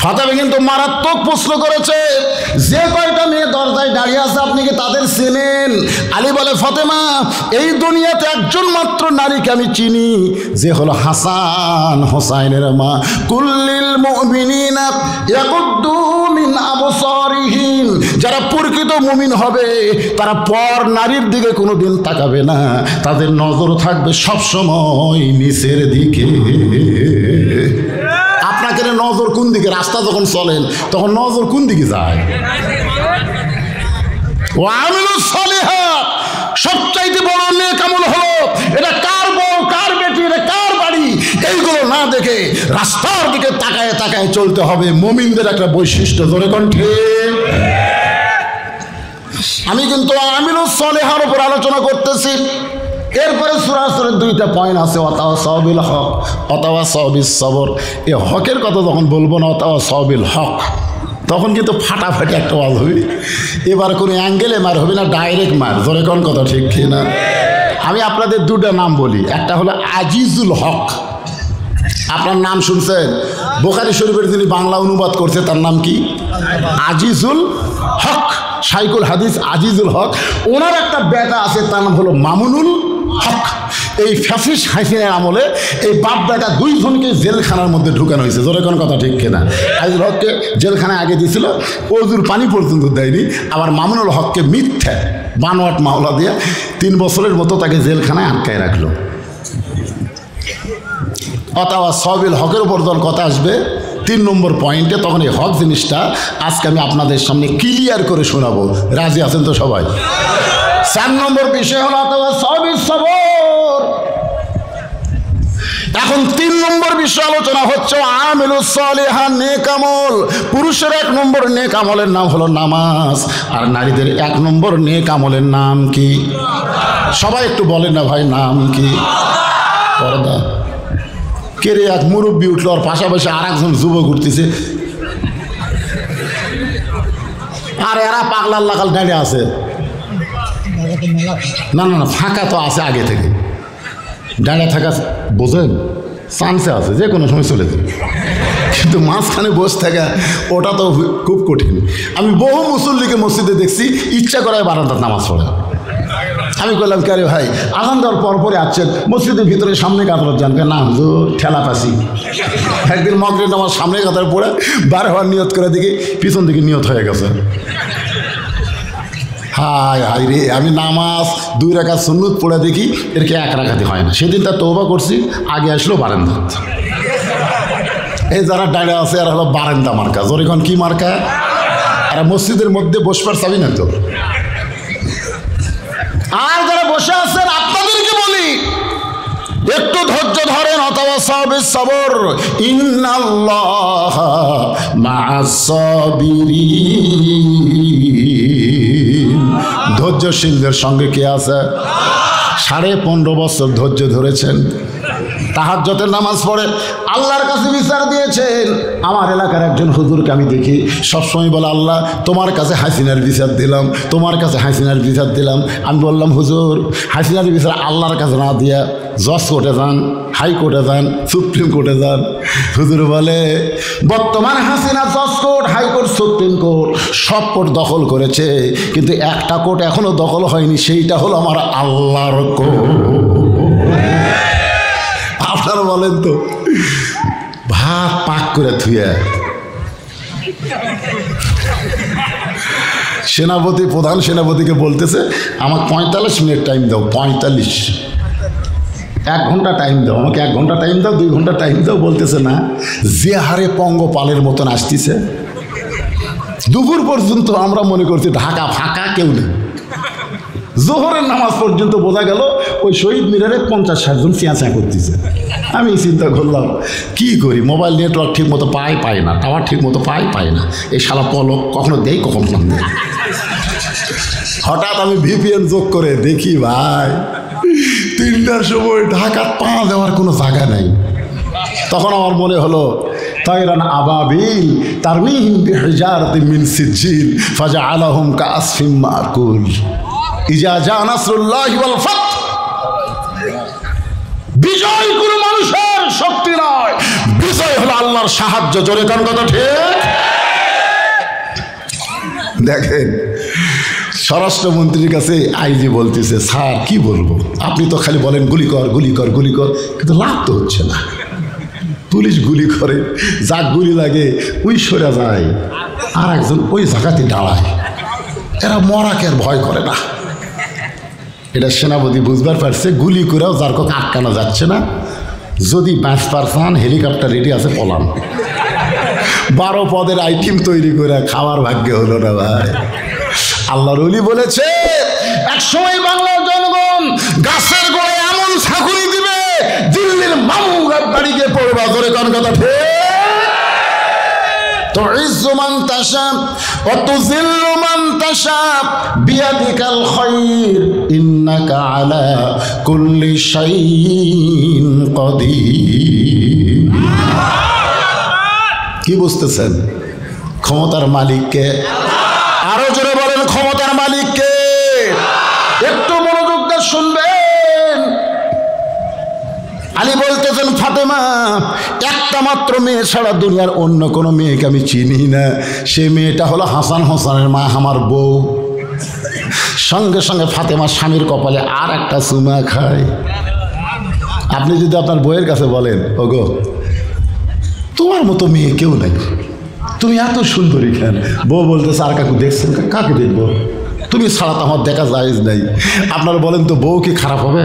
ফাতেমা কিন্তু মারাত্মক প্রশ্ন করেছে, যে কয়টা মেয়ে দরজায় দাঁড়িয়ে আছে আপনি কি তাদের চেনেন? আলী বলে, ফাতেমা এই দুনিয়াতে একজন মাত্র নারীকে আমি চিনি, যে হলো হাসান হোসাইনের মা। কুল্লিল মুমিনিনা ইয়াকুদ্দু মিন আবসারিহিম, যারা প্রকৃত মুমিন হবে তারা পর নারীর দিকে কোনোদিন তাকাবে না, তাদের নজর থাকবে সবসময় নিচের দিকে। আপনাকে নজর কোন দিকে? রাস্তা যখন চলেন তখন নজর কোন দিকে যায়? ওয়ামিলুস সালিহাত, সবচাইতে বড় নেক আমল হলো, এটা কার বউ, কার বেটি, এটা কার বাড়ি, এইগুলো না দেখে রাস্তার দিকে তাকায় তাকায় চলতে হবে। মুমিনদের একটা বৈশিষ্ট্য। জোরে কণ্ঠে। আমি কিন্তু আমিলুস সালিহার উপর আলোচনা করতেছি। এরপরে সূরা সূরার দুইটা পয়েন্ট আছে, ওয়াতাওয়াসাউ বিল হক, ওয়াতাওয়াসাউ বিস সবর। এই হকের কথা যখন বলবো না, ওয়াতাওয়াসাউ বিল হক, তখন কিন্তু ফাটাফাটি একটা ওয়াজ হবে। এবার কোনো অ্যাঙ্গেলে মার হবে না, ডাইরেক্ট মার। জোরে কোন কথা ঠিক কি না? আমি আপনাদের দুটো নাম বলি, একটা হলো আজিজুল হক। আপনার নাম শুনছেন? বুখারী শরীফের যিনি বাংলা অনুবাদ করছে তার নাম কি? আজিজুল হক, শাইখুল হাদিস আজিজুল হক। ওনার একটা বেটা আছে, তার নাম হলো মামুনুল হক। এই ফ্যাসিস্ট হাসিনার আমলে এই বাপ বেটা দুইজনকে জেলখানার মধ্যে ঢুকানো হয়েছে। জোরে কোন কথা ঠিক কিনা? আজিজুল হককে জেলখানায় আগে দিয়েছিল, অজুর পানি পর্যন্ত দেয়নি। আবার মামুনুল হককে মিথ্যা বানোয়াট মামলা দিয়ে 3 বছরের মতো তাকে জেলখানায় আটকায় রাখলো। ওয়াতাওয়াসাউ বিল হকের উপর যখন কথা আসবে 3 নম্বর পয়েন্টে, তখন এই হক জিনিসটা আজকে আমি আপনাদের সামনে ক্লিয়ার করে শোনাবো। রাজি আছেন তো সবাই? 4 নম্বর বিষয় হলো ওয়াতাওয়াসাউ বিস সবর। এখন 3 নম্বর বিষয় আলোচনা হচ্ছে আমিলুস সালিহাত, নেক আমল। পুরুষের 1 নম্বর নেক আমলের নাম হলো নামাজ, আর নারীদের 1 নম্বর নেক আমলের নাম কি? সবাই একটু বলেন না ভাই, নাম কি? পর্দা। কে রে? এক মুরব্বী উঠলো, আর পাশাপাশি আর একজন যুবক উঠতেছে, আর এরা পাগলার লাগাল দাঁড়িয়ে আছে। না না না, ফাঁকা তো আছে আগে থেকে, দাঁড়িয়ে থাকা বোঝেন চান্সে আছে, যে কোনো সময় চলে যাবে, কিন্তু মাঝখানে বসে থাকা ওটা তো খুব কঠিন। আমি বহু মুসল্লিকে মসজিদে দেখছি ইচ্ছা করায় বারান্দার নামাজ পড়ে। আমি বললাম, কে রে ভাই, আজান দেওয়ার পরে আসছেন মসজিদের ভিতরে, সামনে কাতার যান? না হুজুর, ঠেলা পাসি। একদিন মাগরিব নামাজ সামনে কাতার পড়ে বার হওয়ার নিয়ত করে দেখি পিছন দিকে নিয়ত হয়ে গেছে। হায় হায় রে, আমি নামাজ 2 রাকাত সুন্নত পড়ে দেখি এরকে 1 রাকাতই হয় না। সেদিন তার তওবা করছি, আগে আসলো বারান্দা। এই যারা দাঁড়িয়ে আছে এরা হলো বারান্দা মার্কা। জোরেখন কি মার্কা? এরা মসজিদের মধ্যে বসবার চাবি না তো। আর যারা বসে আছেন আপনাদেরকে বলি, একটু ধৈর্য ধরেন। ওয়াতাওয়াসাউ বিস সবর, ইন্নাল্লাহা মা'আস সাবিরিন। ধৈর্যশীলদের সঙ্গে কে আছে? 15.5 বছর ধৈর্য ধরেছেন, তাহাজ্জুদের নামাজ পড়ে, আল্লাহর কাছে বিচার দিয়েছেন। আমার এলাকার একজন হুজুরকে আমি দেখি সবসময় বলে, আল্লাহ তোমার কাছে হাসিনার বিচার দিলাম, তোমার কাছে হাসিনার বিচার দিলাম। আমি বললাম, হুজুর হাসিনার বিচার আল্লাহর কাছে না দিয়া জজ কোর্টে যান, হাইকোর্টে যান, সুপ্রিম কোর্টে যান। হুজুর বলে, বর্তমান হাসিনা জজ কোর্ট, হাইকোর্ট, সুপ্রিম কোর্ট সব কোর্ট দখল করেছে, কিন্তু একটা কোর্ট এখনো দখল হয়নি, সেইটা হলো আমার আল্লাহর কোর্ট। আপনারা বলেন তো, ভাত পাক করে থুয়ে সেনাপতি, প্রধান সেনাপতিকে বলতেছে, আমাকে 45 মিনিট টাইম দাও, 45, 1 ঘন্টা টাইম দাও, আমাকে 1 ঘন্টা টাইম দাও, 2 ঘন্টা টাইম দাও। বলতেছে না, যে হারে পঙ্গপালের মতন আসতেছে। দুপুর পর্যন্ত আমরা মনে করছি ঢাকা ফাঁকা, কেউ নেই। জোহরের নামাজ পর্যন্ত বোঝা গেল ওই শহীদ মিনারে 50-60 জন চেঁচা করতেছে। আমি চিন্তা করলাম কি করি, মোবাইল নেটওয়ার্ক ঠিক মতো পায় না, টাওয়ার ঠিক মতো পায় না। এই শালা পলক কখনো দেই, কখনো না দেয়। হঠাৎ আমি ভিপিএন যোগ করে দেখি, ভাই 3টার সময় ঢাকা পা দেওয়ার কোনো জায়গা নেই। তখন আমার মনে হলো, তাইরান আবাবিল তারমিহিম বিহিজারাতিন মিন সিজ্জিল ফাজআলাহুম কাআসফিম মাকুল ইজা জা নাসরুল্লাহি ওয়াল ফাত। বিজয় কোনো মানুষের শক্তি নয়, বিজয় হলো আল্লাহর সাহায্য। জোরে কোন কথা ঠিক? দেখেন, স্বরাষ্ট্রমন্ত্রীর কাছে আইজি বলতেছে, স্যার কি বলবো, আপনি তো খালি বলেন গুলি কর গুলি কর গুলি কর, কিন্তু লাভ তো হচ্ছে না। পুলিশ গুলি করে, যা গুলি লাগে ওই সরে যায়, আর একজন ওই জায়গাতে দাঁড়ায়। এরা মরাকে আর ভয় করে না। এটা সেনাপতি বুঝবার পারছে, গুলি করেও যার কথা আটকানো যাচ্ছে না। যদি 5% হেলিকপ্টার রেডি আছে, পলান। 12 পদের আইটেম তৈরি করে খাওয়ার ভাগ্য হলো না ভাই। আল্লাহর ওলি বলেছে, একসময় বাংলার জনগণ গাছের গোড়ায় এমন ছাকুরি দিবে, দিল্লির মামুর বাড়িকে পড়বা। ধরে কোন কথা ঠিক? তুইজ্জু মান তাশা ওয়া তুযিল্লু মান তাশা বিয়াদিকাল খায়র ইন্নাকা আলা কুল্লি শাইইন কাদির। কি বুঝতেছেন? ক্ষমতার মালিককে। আরো জোরে বলেন, ক্ষমতার মালিককে। একটু মনোযোগ দিয়ে শুনবেন। আলী বলতেছেন, ফাতেমা একটা মাত্র মেয়ে ছাড়া দুনিয়ার অন্য কোনো মেয়েকে আমি চিনি না। সে মেয়েটা হলো হাসান হোসেনের মা, আমার বউ। সঙ্গে সঙ্গে ফাতেমা স্বামীর কপালে আর একটা চুমা খায়। আপনি যদি আপনার বউয়ের কাছে বলেন, ওগো তোমার মতো মেয়ে কেউ নাই, তুমি এত সুন্দরী কেন? বউ বলতেছে, আর কাকু দেখছেন? কাকে দেখবো, তুমি ছাড়া তো আমার দেখা জায়েজ নাই। আপনারা বলেন তো, বউ কি খারাপ হবে?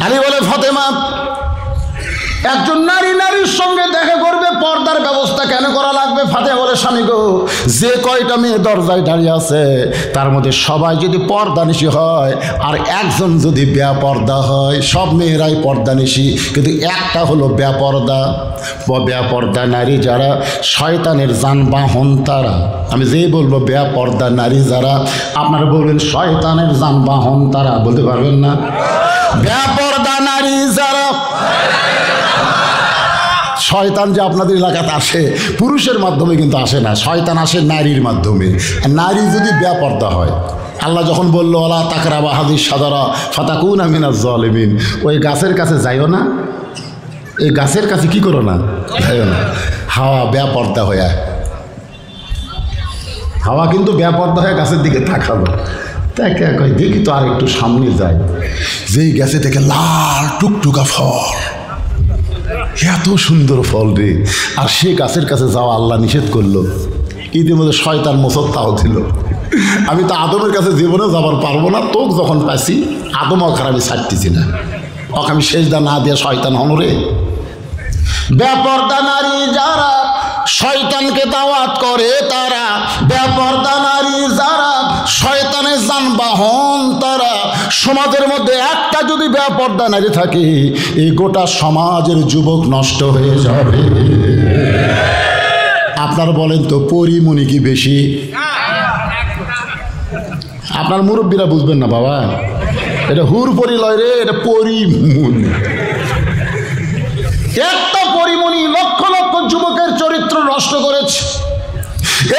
আলী বলে, ফাতেমা একজন নারীর সঙ্গে দেখা করবে, পর্দার ব্যবস্থা কেন করা লাগবে? ফাতেমা বলে, স্বামী গো, যে কয়টা মেয়ে দরজায় দাঁড়িয়ে আছে তার মধ্যে সবাই যদি পর্দানিশী হয় আর একজন যদি বেপর্দা হয়, সব মেয়েরাই পর্দানিশী, কিন্তু একটা হলো বেপর্দা। বেপর্দা নারী যারা, শয়তানের যানবাহন তারা। আমি যেই বলবো বেপর্দা নারী যারা, আপনারা বলবেন শয়তানের যানবাহন তারা, বলতে পারবেন না? বেপর্দা নারী যারা, শয়তান যে আপনাদের এলাকাতে আসে পুরুষের মাধ্যমে কিন্তু আসে না, শয়তান আসে নারীর মাধ্যমে। নারী যদি বেপর্দা হয়, আল্লাহ যখন বললো ওয়ালা তাকরাবা হাদিস সাদারা ফাতাকুনা মিনাজ জালিমিন, ওই গাছের কাছে যাইও না, এই গাছের কাছে কি করো না, যাইও না। হাওয়া বেপর্দা হয়ে, হাওয়া কিন্তু বেপর্দা হয়ে গাছের দিকে তাকালো, তাকে কয় দেখি তো আর একটু সামনে যায়। যেই গাছে থেকে লাল টুকটুকা ফল, এত সুন্দর ফল রে, আর সে গাছের কাছে যাওয়া আল্লাহ নিষেধ করলো। ইতিমধ্যে শয়তান মোসত্তাও ছিল, আমি তো আদমের কাছে জীবনে যাবার পারবো না, তোক যখন পাইছি আদম অখার আমি ছাড়তেছি না, ওকে আমি সেজদা না দিয়ে শয়তান হনরে। বেপর্দা নারী যারা শয়তানকে দাওয়াত করে তারা, বেপর্দা নারী যারা শয়তানের যানবাহন তারা। সমাজের মধ্যে একটা যদি বেপর্দা নারী থাকে, এই গোটা সমাজের যুবক নষ্ট হয়ে যাবে। আপনার বলেন তো, পরিমণি কি বেশি? আপনার মুরব্বীরা বুঝবেন না বাবা। এটা হুর পরি লয় রে, এটা পরিমণি। একটা পরিমণি লক্ষ লক্ষ যুবকের চরিত্র নষ্ট করেছে।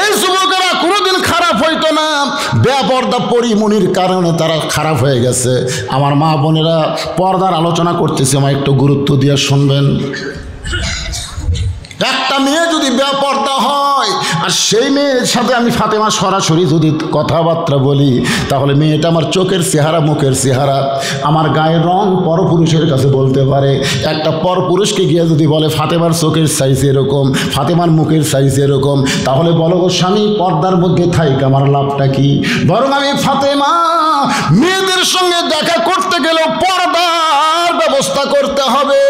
এই যুবকেরা কোনোদিন খারাপ হইতো না, বেপর্দা পরিমণির কারণে তারা খারাপ হয়ে গেছে। আমার মা বোনেরা, পর্দার আলোচনা করতেছি, আমার একটু গুরুত্ব দিয়ে শুনবেন। একটা মেয়ে যদি বেপর্দা হয় আর সেই মেয়ের সাথে আমি ফাতেমা সরাসরি যদি কথাবার্তা বলি, তাহলে মেয়েটা আমার চোখের চেহারা, মুখের চেহারা, আমার গায়ের রং পরপুরুষের কাছে বলতে পারে। একটা পরপুরুষকে গিয়ে যদি বলে ফাতেমার চোখের সাইজ এরকম, ফাতেমার মুখের সাইজ এরকম, তাহলে বলো গো স্বামী, পর্দার মধ্যে থাইক আমার লাভটা কি? বরং আমি ফাতেমা মেয়েদের সঙ্গে দেখা করতে গেলেও পর্দার ব্যবস্থা করতে হবে।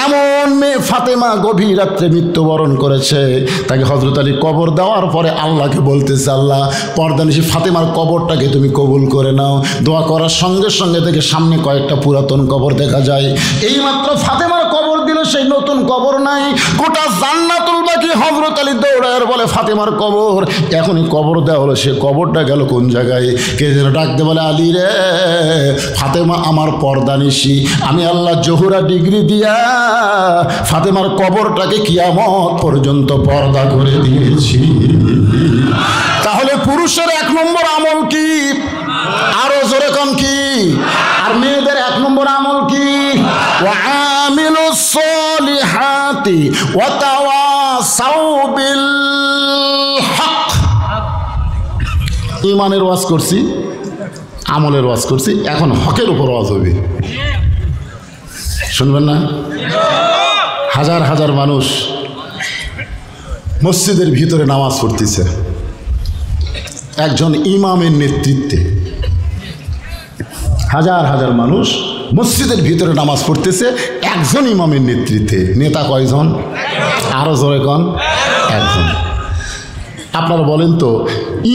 এমন মেয়ে ফাতেমা গভীর রাত্রে মৃত্যুবরণ করেছে। তাকে হযরত আলী কবর দেওয়ার পরে আল্লাহকে বলতেছে, আল্লাহ পর্দানিশী ফাতেমার কবরটাকে তুমি কবুল করে নাও। দোয়া করার সঙ্গে সঙ্গে থেকে সামনে কয়েকটা পুরাতন কবর দেখা যায়। এইমাত্র ফাতেমার কবর দিল, সেই নতুন কবর নাই। গোটা জান্নাতুল বাকি হযরত আলী দৌড়ায় বলে ফাতেমার কবর, এখনই কবর দেওয়া হলো, সে কবরটা গেল কোন জায়গায়? কে যেন ডাকতে বলে, আলী রে, ফাতেমা আমার পর্দানিশী, আমি আল্লাহ জহুরা ডিগ্রি দিয়া ফাতেমার কবরটাকে কিয়ামত পর্যন্ত পর্দা করে দিয়েছি। তাহলে পুরুষের 1 নম্বর আমল কি? আরো জোরে কম কি? আর মেয়েদের 1 নম্বর আমল কি? ওয়াআমিলুস সলিহাতি ওয়া তাওয়াসাউ বিল হক। ঈমানের ওয়াজ করছি, আমলের ওয়াজ করছি, এখন হকের উপর ওয়াজ হবে। শুনবেন না? হাজার হাজার মানুষ মসজিদের ভিতরে নামাজ পড়তেছে একজন ইমামের নেতৃত্বে। হাজার হাজার মানুষ মসজিদের ভিতরে নামাজ পড়তেছে একজন ইমামের নেতৃত্বে। নেতা কয়জন? আরো জোরে কন, একজন। আপনারা বলেন তো,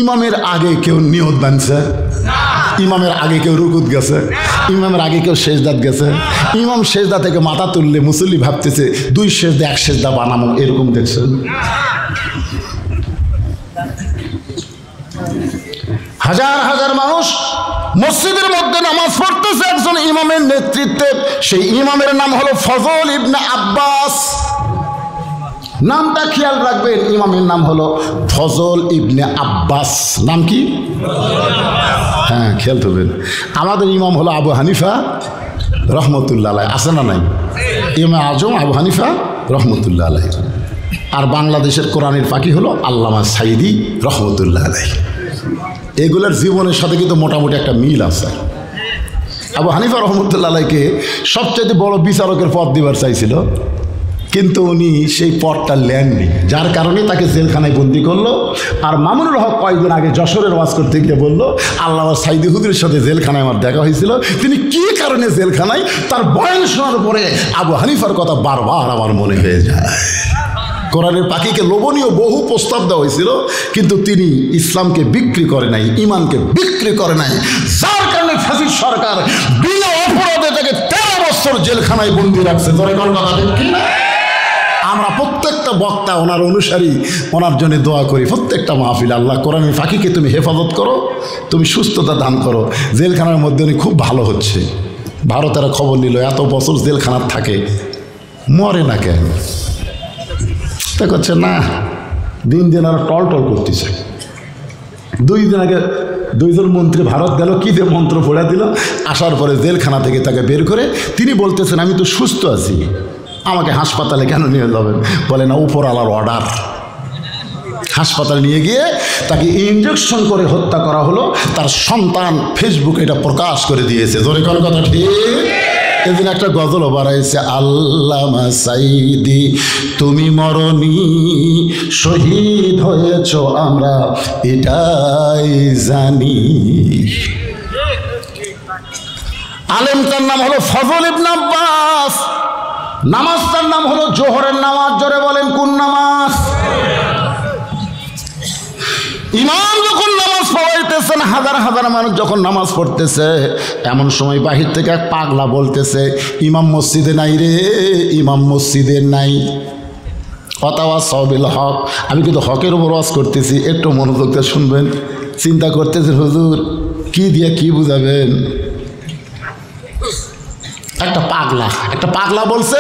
ইমামের আগে কেউ নিয়ত বানছে? ইমামের আগে কেউ রুকুত গেছে? ইমামের আগে কেউ সেজদাত গেছে? ইমাম সেজদা থেকে মাথা তুললে মুসল্লি ভাবতেছে 2 সেজদা 1 সেজদা বানাবো, এরকম দেখছেন? হাজার হাজার মানুষ মসজিদের মধ্যে নামাজ পড়তেছে একজন ইমামের নেতৃত্বে। সেই ইমামের নাম হলো ফজল ইবনে আব্বাস। নামটা খেয়াল রাখবেন, ইমামের নাম হলো ফজল ইবনে আব্বাস। নাম কি? হ্যাঁ, খেয়াল করবেন। আমাদের ইমাম হলো আবু হানিফা রহমতুল্লাহ আলাইহি। আছে না নাই? ইমাম আজম আবু হানিফা রহমতুল্লাহ আলাইহি। আর বাংলাদেশের কোরআনের পাখি হলো আল্লামা সাইদি রহমতুল্লাহ আলাইহি। এগুলোর জীবনের সাথে কিন্তু মোটামুটি একটা মিল আছে। আবু হানিফা রহমতুল্লাহ আলাইহিকে সবচেয়ে বড় বিচারকের পদ দিবার চাইছিল, কিন্তু উনি সেই পদটা নেননি, যার কারণে তাকে জেলখানায় বন্দি করলো। আর মামুনুল হক কয়েকদিন আগে যশোরের ওয়াজ করতে গিয়ে বলল, আল্লামা সাইদি হুজুরের সাথে জেলখানায় আমার দেখা হয়েছিল, তিনি কি কারণে জেলখানায়, তার বয়ান শোনার পরে আবু হানিফার কথা বারবার আমার মনে হয়ে যায়। কোরআনের পাখিকে লোভনীয় বহু প্রস্তাব দেওয়া হয়েছিল, কিন্তু তিনি ইসলামকে বিক্রি করে নাই, ইমানকে বিক্রি করে নাই, যার কারণে ফাঁসির সরকার বিনা অপরাধে তাকে 13 বছর জেলখানায় বন্দি রাখছে। ধরে কোন কথা ঠিক না? আমরা প্রত্যেকটা বক্তা, ওনার অনুসারী, ওনার জন্য দোয়া করি। প্রত্যেকটা মাহফিল, আল্লাহ কোরআনের ফাঁকিকে তুমি হেফাজত করো, তুমি সুস্থতা দান করো। জেলখানার মধ্যে উনি খুব ভালো হচ্ছে। ভারতের খবর নিল, এত বছর জেলখানার থাকে, মরে না কেন? তা করছে না, দিন দিন আর টল টল করতেছে। 2 দিন আগে 2 জন মন্ত্রী ভারত গেল, কী যে মন্ত্র পড়ে দিল। আসার পরে জেলখানা থেকে তাকে বের করে তিনি বলতেছেন, আমি তো সুস্থ আছি, আমাকে হাসপাতালে কেন নিয়ে যাবেন? বলে না, উপরওয়ালার অর্ডার। হাসপাতালে নিয়ে গিয়ে তাকে ইঞ্জেকশন করে হত্যা করা হলো। তার সন্তান ফেসবুকে এটা প্রকাশ করে দিয়েছে। ধরে কোনো কথা ঠিক? এদিন একটা গজলও বাড়াইছে, আল্লামা সাইদি তুমি মরনি, শহীদ হয়েছ আমরা এটাই জানি। আলেমটার নাম হলো ফজল ইবনে আব্বাস, নামাজটার নাম হলো জোহরের নামাজ। জোরে বলেন, কোন নামাজ? ইমাম যখন নামাজ পড়াইতেছেন, হাজার হাজার মানুষ যখন নামাজ পড়তেছে, এমন সময় বাহির থেকে এক পাগলা বলতেছে, ইমাম মসজিদে নাই রে, ইমাম মসজিদে নাই। ওয়াতাওয়াসাউ বিল হক। আমি কিন্তু হকের উপর ওয়াজ করতেছি, একটু মনোযোগ দিয়ে শুনবেন। চিন্তা করতেছে, হুজুর কি দিয়ে কি বুঝাবেন? একটা পাগলা বলছে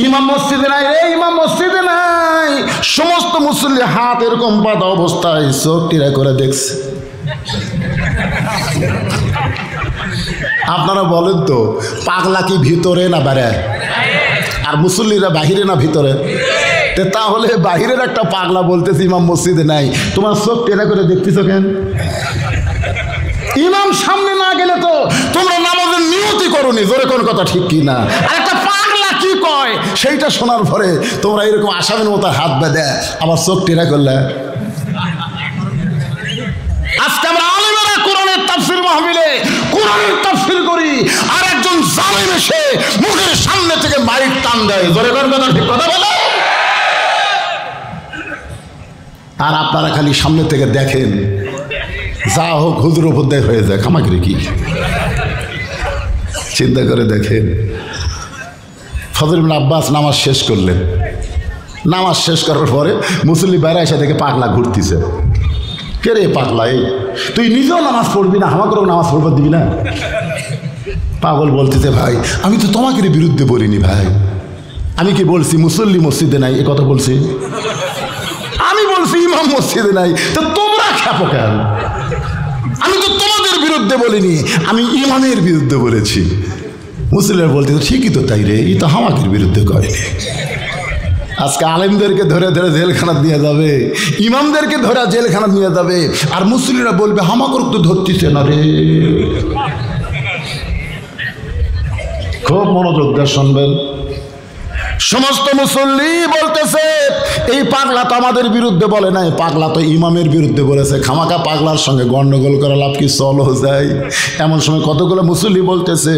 ইমাম মসজিদে নাই রে, ইমাম মসজিদে নাই। সমস্ত মুসল্লি হাত এরকম বাঁধা অবস্থায় চোখ টিরা করে দেখছে। আপনারা বলেন তো, পাগলা কি ভিতরে না বাইরে? আর মুসল্লিরা বাহিরে না ভিতরে? তাহলে বাহিরের একটা পাগলা বলতেছে ইমাম মসজিদে নাই, তোমার চোখ টেরা করে দেখতেছো কেন? ইমাম সামনে না গেলে তো তোমরা নামাজের নিয়তি করোনি। জোরে কোন কথা ঠিক কি না? আর একটা পাগলা কি কয় সেইটা শোনার পরে তোমরা এরকম আসামের মতো হাত বেঁধে আবার চোখ টেরা করলে। আজকে আমরা আলেমেরা কোরআনের তাফসীর মাহফিলে কোরআনের তাফসীর করি, আর একজন জালেম এসে মুখের সামনে থেকে মাইক টান দেয়। জোরে কোন কথা ঠিক কথা বলে। আর আপনারা খালি সামনে থেকে দেখেন, যা হোক হুজুর উপদেয় হয়ে যায়। খামাকিরি কি চিন্তা করে দেখেন। ফজর ইবনে আব্বাস নামাজ শেষ করলেন। নামাজ শেষ করার পরে মুসল্লি বাইরে এসে দেখে পাগলা ঘুরতেছে। কে রে পাগলা, এই তুই নিজেও নামাজ পড়বি না, আমাকেও নামাজ পড়বার দিবি না? পাগল বলতেছে, ভাই আমি তো তোমাকে বিরুদ্ধে বলিনি ভাই। আমি কি বলছি মুসল্লি মসজিদে নাই? এ কথা বলছি আমি, বলছি ইমাম মসজিদে নাই। তো তোমরা খেপো কেন? আমি তো তোমাদের বিরুদ্ধে বলিনি, আমি ইমামের বিরুদ্ধে বলেছি। মুসল্লিরা বলতে ঠিকই তো তাই রে, এই তো হামাকের বিরুদ্ধে করেনি। আজকে আলেমদেরকে ধরে ধরে জেলখানা নিয়ে যাবে, ইমামদেরকে ধরে জেলখানা নিয়ে যাবে, আর মুসল্লিরা বলবে হামাকর তো ধরতেছে না রে। খুব মনোযোগ দিয়ে শুনবেন। সমস্ত মুসল্লি বলতেছে এই পাগলা তো আমাদের বিরুদ্ধে বলে নাই, পাগলা তো ইমামের বিরুদ্ধে বলেছে। খামাকা পাগলার সঙ্গে গন্ডগোল করা লাভ কি? চলো যাই। এমন সময় কতগুলো মুসল্লি বলতেছে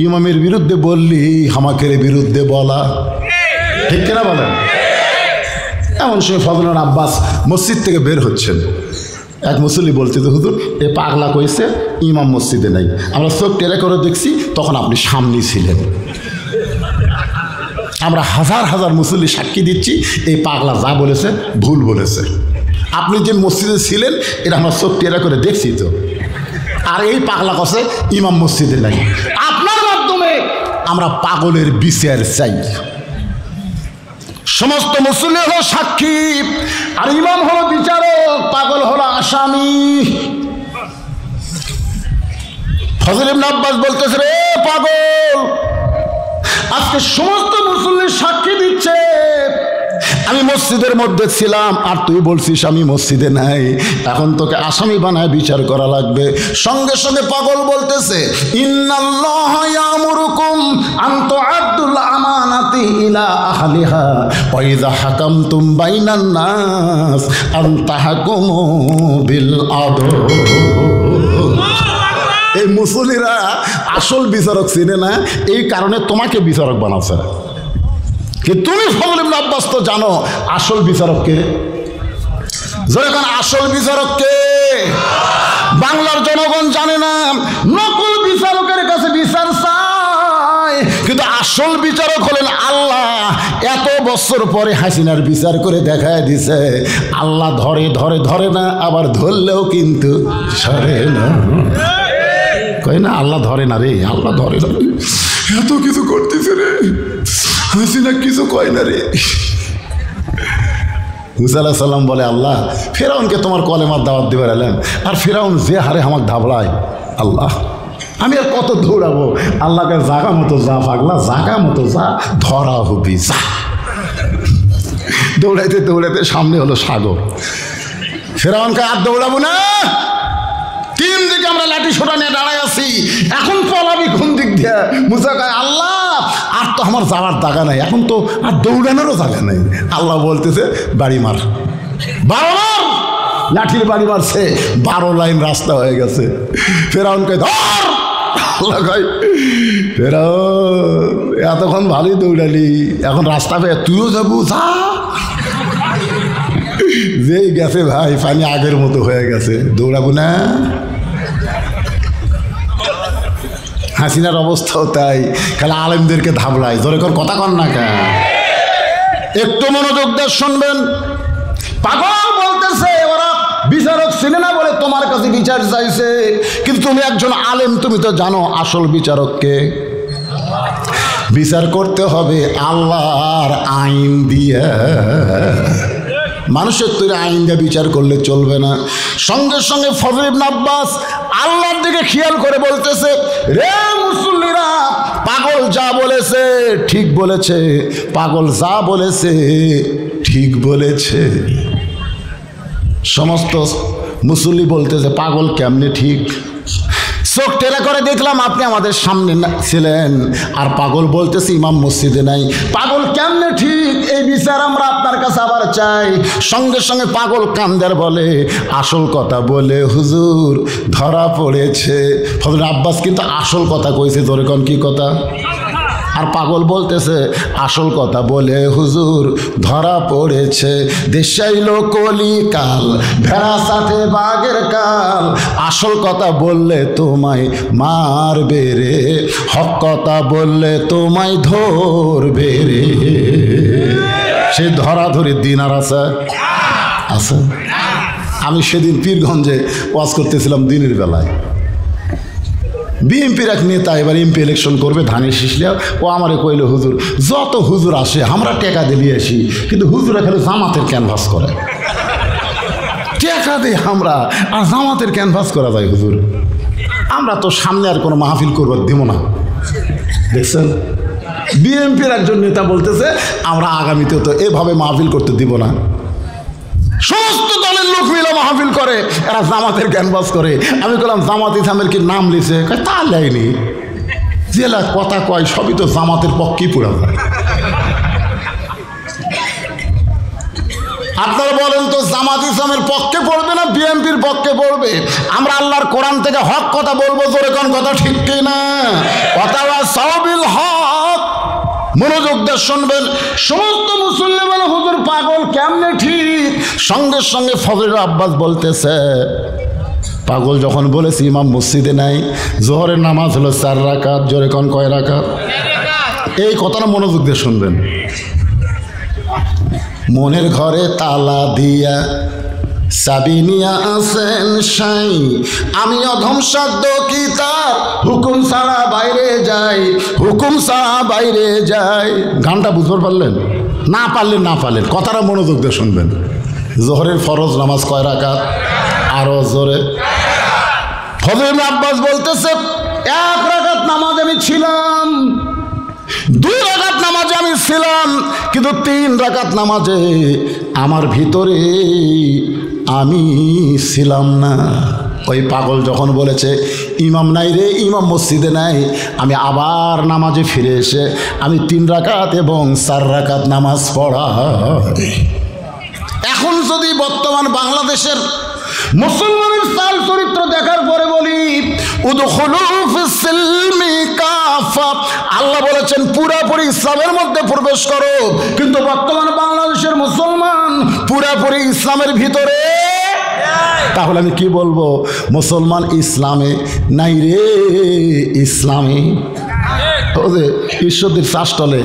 ইমামের বিরুদ্ধে বললি হামাকের বিরুদ্ধে বলা, ঠিক কিনা বলেন? এমন সময় ফজল আব্বাস মসজিদ থেকে বের হচ্ছেন। এক মুসল্লি বলতেছে হুজুর এ পাগলা কইছে ইমাম মসজিদে নাই, আমরা চোখ টেরা করে দেখছি, তখন আপনি সামনে ছিলেন। আমরা হাজার হাজার মুসল্লি সাক্ষী দিচ্ছি এই পাগলা যা বলেছে ভুল বলেছে। আপনি যে মসজিদে ছিলেন এটা আমরা চোখ টেরা করে দেখছি তো। আর এই পাগলা কছে ইমাম মসজিদে নাই। আপনার মাধ্যমে আমরা পাগলের বিচার চাই। সমস্ত মুসল্লি হলো সাক্ষী, আর ইমাম হলো বিচারক, পাগল হলো আসামি। ফজল ইবনে আব্বাস বলতেছে রে পাগল, আজকে সমস্ত মুসল্লি সাক্ষী দিচ্ছে আমি মসজিদের মধ্যে ছিলাম, আর তুই বলছিস আমি মসজিদে নাই। এখন তোকে আসামি বানায় বিচার করা লাগবে। সঙ্গে সঙ্গে পাগল বলতেছে ইন্নাল্লাহা ইয়ামুরুকুম আন তুআদ্দুল আমানাতি ইলা আহলিহা ওয়া ইযা হাকামতুম বাইনান নাস আন তাহকুমু বিল আদল। এই মুসল্লিরা আসল বিচারক চিনে না, এই কারণে তোমাকে বিচারক বানাচ্ছে। তুমি ফজল ইবনে আব্বাস তো জানো আসল বিচারককে। যখন আসল বিচারককে বাংলার জনগণ জানে না, নকল বিচারকের কাছে বিচার চায়, কিন্তু আসল বিচারক হলেন আল্লাহ। এত বছর পরে হাসিনার বিচার করে দেখায় দিছে আল্লাহ ধরে ধরে ধরে না, আবার ধরলেও কিন্তু সরে না। কয় না আল্লাহ ধরে না রে, আল্লাহ ধরে না, এত কিছু করতেছে রে, হাসিনা কিছু কয় না রে। মুসা আলাইহিস সালাম বলে আল্লাহ ফেরাউনকে তোমার কলেমার দাওয়াত দিবার এলাম, আর ফেরাউন যে হারে আমাকে ধাবড়ায়, আল্লাহ আমি আর কত দৌড়াবো? আল্লাহকে জাগা মতো যা পাগলা, জাগা মতো যা, ধরা হবি যা। দৌড়াইতে দৌড়াইতে সামনে হলো সাগর। ফেরাউনকে আর দৌড়াবো না, তিন দিকে আমরা লাঠি সোটা নিয়ে দাঁড়ায় আছি, এখন পলাবি কোন দিক দিয়ে? মুসা কয় আল্লাহ আর তো আমার যাওয়ার জায়গা নাই, এখন তো আর দৌড়ানোরও জায়গা নাই। আল্লাহ বলতেছে বাড়ি মার, 12 মার। লাঠির বাড়ি মারছে, 12 লাইন রাস্তা হয়ে গেছে। ফেরাউন কয় ধর। আল্লাহ কয় ফেরাউন এতক্ষণ ভালোই দৌড়ালি, এখন রাস্তা পেয়ে তুইও যাবো, যা। যেই গেছে ভাই পানি আগের মতো হয়ে গেছে, দৌড়াবো না। হাসিনার অবস্থাও তাই, খালি আলেমদেরকে ধাবলায়। জোরে কর কথা কন না কেন? একটু মনোযোগ দিয়ে শুনবেন। পাগল বলতেছে ওরা বিচারক চিনে না বলে তোমার কাছে বিচার চাইছে, কিন্তু তুমি একজন আলেম, তুমি তো জানো আসল বিচারককে। বিচার করতে হবে আল্লাহর আইন দিয়ে, মানুষের তৈরি আইন দিয়ে বিচার করলে চলবে না। সঙ্গে সঙ্গে ফজল ইবনে আব্বাস আল্লাহর দিকে খেয়াল করে বলতেছে, রে মুসল্লিরা, পাগল যা বলেছে ঠিক বলেছে, পাগল যা বলেছে ঠিক বলেছে। সমস্ত মুসল্লি বলতেছে পাগল কেমনে ঠিক? চোখ টেরা করে দেখলাম আপনি আমাদের সামনে ছিলেন, আর পাগল বলতেছে ইমাম মসজিদে নাই, পাগল কেমনে ঠিক? এই বিচার আমরা আপনার কাছে আবার চাই। সঙ্গে সঙ্গে পাগল কান্দার বলে, আসল কথা বলে হুজুর ধরা পড়েছে। ফজল আব্বাস কিন্তু আসল কথা কইছে, ধরে কোন কি কথা? আর পাগল বলতেছে আসল কথা বলে হুজুর ধরা পড়েছে। দেশাইলো কলিকাল, ভেড়া সাথে বাঘের কাল, আসল কথা বললে তোমায় মারবে রে, হক কথা বললে তোমায় ধরবে রে। সে ধরাধরি দিন আর আছে আছে। আমি সেদিন পীরগঞ্জে ওয়াজ করতেছিলাম দিনের বেলায়। বিএনপির এক নেতা এবার এমপি ইলেকশন করবে, ধানের শীষলিয়া, ও আমারে কইল হুজুর যত হুজুর আসে আমরা টেকা দিয়ে আসি, কিন্তু হুজুর এখানে জামাতের ক্যানভাস করে, টেকা দিই আমরা আর জামাতের ক্যানভাস করা যায় হুজুর। আমরা তো সামনে আর কোনো মাহফিল করবার দিব না। দেখছেন, বিএনপির একজন নেতা বলতেছে আমরা আগামীতেও তো এভাবে মাহফিল করতে দিব না। সমস্ত দলের লোক মিলে মাহফিল করে, এরা জামাতের ক্যানভাস করে। আমি বললাম জামাত ইসলামের কি নাম লিছে? তা লেয়নি, জেলা কথা কয় সবই তো জামাতের পক্ষেই পড়া যায়। আপনারা বলেন তো জামাত ইসলামের পক্ষে পড়বে না বিএনপির পক্ষে পড়বে? আমরা আল্লাহর কোরআন থেকে হক কথা বলবো, জোরে কোন কথা ঠিক কিনা? কথা সাবিল হক, মনোযোগ দিয়ে শুনবেন। সমস্ত মুসল্লি বলে হুজুর পাগল কেমনে ঠিক? সঙ্গে সঙ্গে ফজল আব্বাস বলতেছে পাগল যখন বলেছি ইমাম মসজিদে নাই, জোহরের নামাজ হলো 4 রাকাত, জোরে কোন কয় রাকাত? এই কথাটা মনোযোগ দিয়ে শুনবেন। মনের ঘরে তালা দিয়া চাবি নিয়া আছেন সাই, আমি অধম সাধ্য কি তার হুকুম ছাড়া বাইরে যাই, হুকুম ছাড়া বাইরে যাই। গানটা বুঝতে পারলেন? না পারলেন কথাটা মনোযোগ দিয়ে শুনবেন। জোহরের ফরজ নামাজ কয় রাকাত? আরো জোরে। ফজল ইবনে আব্বাস বলতেছে 1 রাকাত নামাজ আমি ছিলাম, 2 রাকাত নামাজে আমি ছিলাম, কিন্তু 3 রাকাত নামাজে আমার ভিতরে আমি ছিলাম না। ওই পাগল যখন বলেছে ইমাম নাই রে, ইমাম মসজিদে নাই, আমি আবার নামাজে ফিরে এসে আমি 3 রাকাত এবং 4 রাকাত নামাজ পড়া। এখন যদি বর্তমান বাংলাদেশের মুসলমানের চাল চরিত্র দেখার পরে বলি উদখুলু ফিস-সিলমি কাফা, আল্লাহ বলেছেন পুরাপুরি ইসলামের মধ্যে প্রবেশ করো, কিন্তু বর্তমান বাংলাদেশের মুসলমান পুরাপুরি ইসলামের ভিতরে। তাহলে আমি কি বলবো? মুসলমান ইসলামে নাই রে, ইসলামে। ও যে ঈশ্বরদের চাষটলে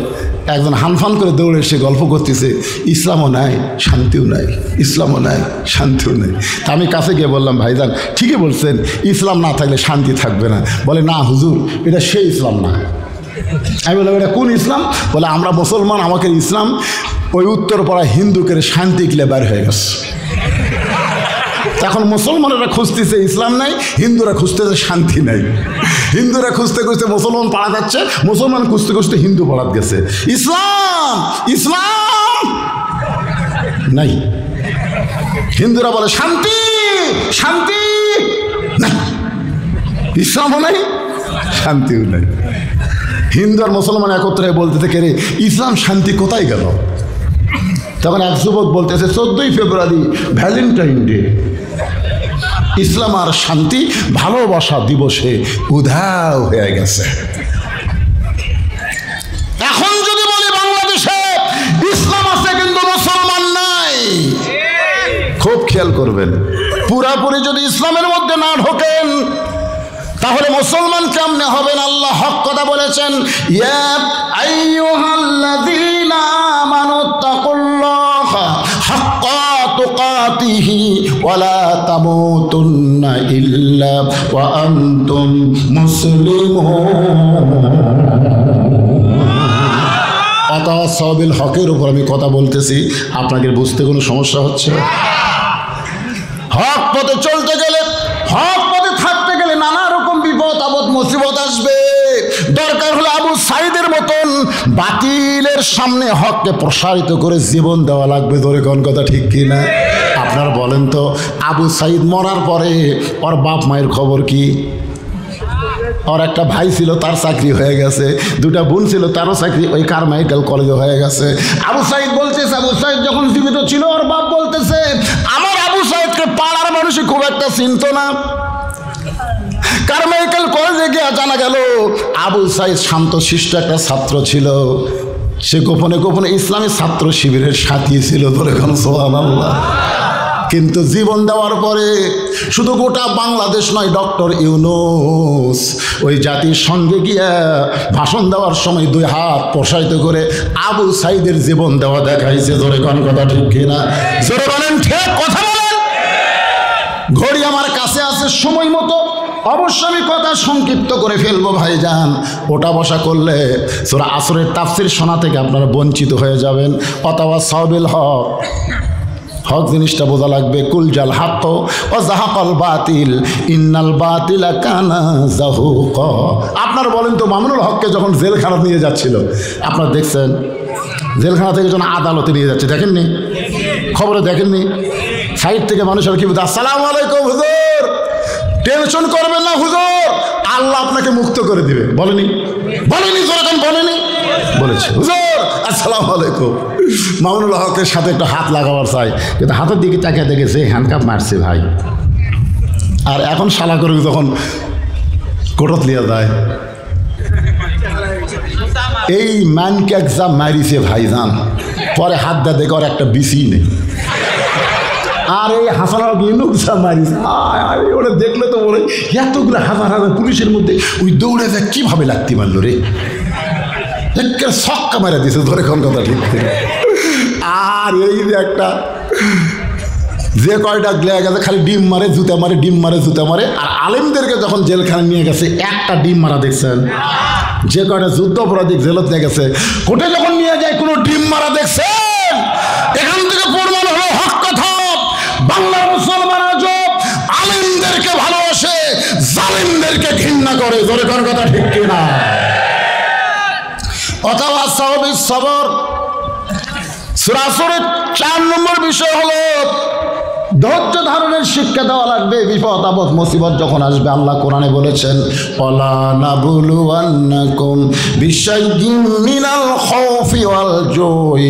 একজন হানফান করে দৌড়ে এসে গল্প করতেছে ইসলামও নাই শান্তিও নাই, ইসলামও নাই শান্তিও নেই। তা আমি কাছে গিয়ে বললাম ভাইজান ঠিকই বলছেন, ইসলাম না থাকলে শান্তি থাকবে না। বলে না হুজুর এটা সেই ইসলাম না। আমি বললাম এটা কোন ইসলাম? বলে আমরা মুসলমান, আমাকে ইসলাম ওই উত্তরপাড়া হিন্দুকে শান্তি গিলে বের হয়ে গেছে। এখন মুসলমানেরা খুঁজতেছে ইসলাম নাই, হিন্দুরা খুঁজতেছে শান্তি নাই। হিন্দুরা খুঁজতে খুঁজতে মুসলমান পাড়া যাচ্ছে, মুসলমান খুঁজতে খুঁজতে হিন্দু পাড়াত গেছে। ইসলাম ইসলাম নাই, হিন্দুরা বলে শান্তি শান্তি নাই, ইসলামও নাই শান্তিও নাই। হিন্দু আর মুসলমান একত্রে বলতে থেকে রে ইসলাম শান্তি কোথায় গেল? তখন এক যুবক বলতেছে 14ই ফেব্রুয়ারি ভ্যালেন্টাইন ডে, ইসলাম আর শান্তি ভালোবাসা দিবসে উধাও হয়ে গেছে। এখন যদি বলি বাংলাদেশে ইসলাম আছে কিন্তু মুসলমান নাই, খুব খেয়াল করবেন। পুরাপুরি যদি ইসলামের মধ্যে না ঢোকেন তাহলে মুসলমান কেমনে হবেন? আল্লাহ হক কথা বলেছেন, ইয়া আইয়ুহাল্লাযীনা আমানুত্তাকুল্লাহা হাক্কা তুকাতিহি ওয়া লা তামুতুন্না ইল্লা ওয়া আনতুম মুসলিমুন। আতাসাবিল হকের উপর আমি কথা বলতেছি, আপনাকে বুঝতে কোনো সমস্যা হচ্ছে? হক পথে চলতে গেলে, হক পথে থাকতে গেলে নানা রকম বিপদ আপদ মুসিবত আসবে। দরকার হলে আবু সাইদের মতন বাতিলের সামনে হককে প্রসারিত করে জীবন দেওয়া লাগবে। ধরে কোন কথা ঠিক কিনা? আপনারা বলেন তো, আবু সাইদ মরার পরে ওর বাপ মায়ের খবর কি? ওর একটা ভাই ছিল, তার চাকরি হয়ে গেছে। দুটা বোন ছিল, তারও চাকরি ওই কারমাইকেল কলেজে হয়ে গেছে। আবু সাইদ বলতেছে, আবু সাইদ যখন জীবিত ছিল ওর বাপ বলতেছে, আমার আবু সাইদকে পাড়ার মানুষই খুব একটা চিনত না। কারমাইকেল কলেজে গিয়ে জানা গেল আবু সাইদ শান্তশিষ্ট একটা ছাত্র ছিল। সে গোপনে গোপনে ইসলামী ছাত্র শিবিরের সাথী ছিল। ধরে কোন সুবহানাল্লাহ। কিন্তু জীবন দেওয়ার পরে শুধু গোটা বাংলাদেশ নয়, ডক্টর ইউনূস ওই জাতির সঙ্গে গিয়ে ভাষণ দেওয়ার সময় দুই হাত প্রসারিত করে আবু সাইদের জীবন দেওয়া দেখাইছে। ধরে কোন কথা ঠিক কিনা? জোরে বলেন, ঠিক কথা বলেন। ঘড়ি আমার কাছে আছে, সময় মতো অবশ্য আমি কথা সংক্ষিপ্ত করে ফেলবো ভাইজান। ওটা বসা করলে সূরা আসরের তাফসীর শোনা থেকে আপনারা বঞ্চিত হয়ে যাবেন। অথবা সাবিল হক, হক জিনিসটা বোঝা লাগবে। কুল জাল হাক্ক ও জাহাকাল বাতিল ইন্নাল বাতিলা কানা জাহুকা। আপনারা বলেন তো, মামুনুল হককে যখন জেলখানা নিয়ে যাচ্ছিল, আপনারা দেখছেন? জেলখানা থেকে যখন আদালতে নিয়ে যাচ্ছে, দেখেননি? খবরে দেখেননি? সাইড থেকে মানুষের কি বলতে, আসসালামু আলাইকুম হুজুর, টেনশন করবেন না হুজুর, আল্লাহ আপনাকে মুক্ত করে দিবে। বলেনি? বলেনি? যেরকম বলেনি, বলেছে হুজুর আসসালামু আলাইকুম। মামুনুল হকের সাথে একটু হাত লাগাবার চাই, কিন্তু হাতের দিকে তাকিয়ে দেখেছে হ্যান্ডকাপ মারছে ভাই। আর এখন শালা করে যখন কোটত লিয়া যায়, এই ম্যানকে যা মারিছে ভাইজান, পরে হাত দেয় দেখে ওর একটা বিসি নেই। আর এই হাসানার যা মারিছে, ওরা দেখলে তো বলে এতগুলো হাজার হাজার পুলিশের মধ্যে ওই দৌড়ে যায় কীভাবে লাগতে পারলো রে, একটা ছক্কা মারা দিছে। ধরে কোন কথা ঠিক। আর এই যে একটা যে কয়টা গ্লে গেছে খালি ডিম মারে জুতা মারে, ডিম মারে জুতা মারে। আর আলেমদেরকে যখন জেলখানে নিয়ে গেছে একটা ডিম মারা দেখছেন? যে কয়টা যুদ্ধ অপরাধী জেলত নিয়ে গেছে, কোর্টে যখন নিয়ে যায় কোনো ডিম মারা দেখছেন? এখান থেকে প্রমাণ হলো হক কথা। বাংলার মুসলমানরা আলেমদেরকে ভালোবাসে, জালেমদেরকে ঘৃণা করে। ধরে কোন কথা ঠিক কিনা? অথবা সাহাবীর সবর। সূরা আসরের 4 নম্বর বিষয় হলো ধৈর্য ধারণের শিক্ষা দেওয়া লাগবে। বিপদ আপদ মুসিবত যখন আসবে, আল্লাহ কোরআনে বলেছেন, ওয়ালা নাবলুওয়ান্নাকুম বিশাইইন মিনাল খাউফি ওয়াল জুই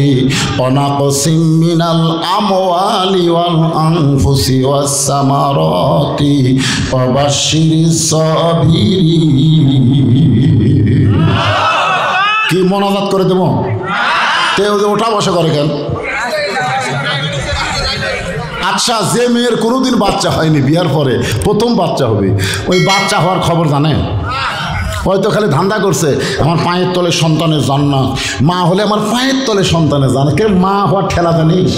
ওয়া নাকসিম মিনাল আমওয়ালি ওয়াল আনফুসি ওয়াস সামারাতি ওয়া বাশশিরিস সাবিরিন। কি মোনাজাত করে দেবো? কেউ ওঠা বসে করে কেন? আচ্ছা, যে মেয়ের কোনোদিন বাচ্চা হয়নি, বিয়ার পরে প্রথম বাচ্চা হবে, ওই বাচ্চা হওয়ার খবর জানে? হয়তো খালি ধান্দা করছে আমার পায়ের তলে সন্তানের জান্নাত, মা হলে আমার পায়ের তলে সন্তানের জান্নাত। কে মা হওয়ার ঠেলা জানিস?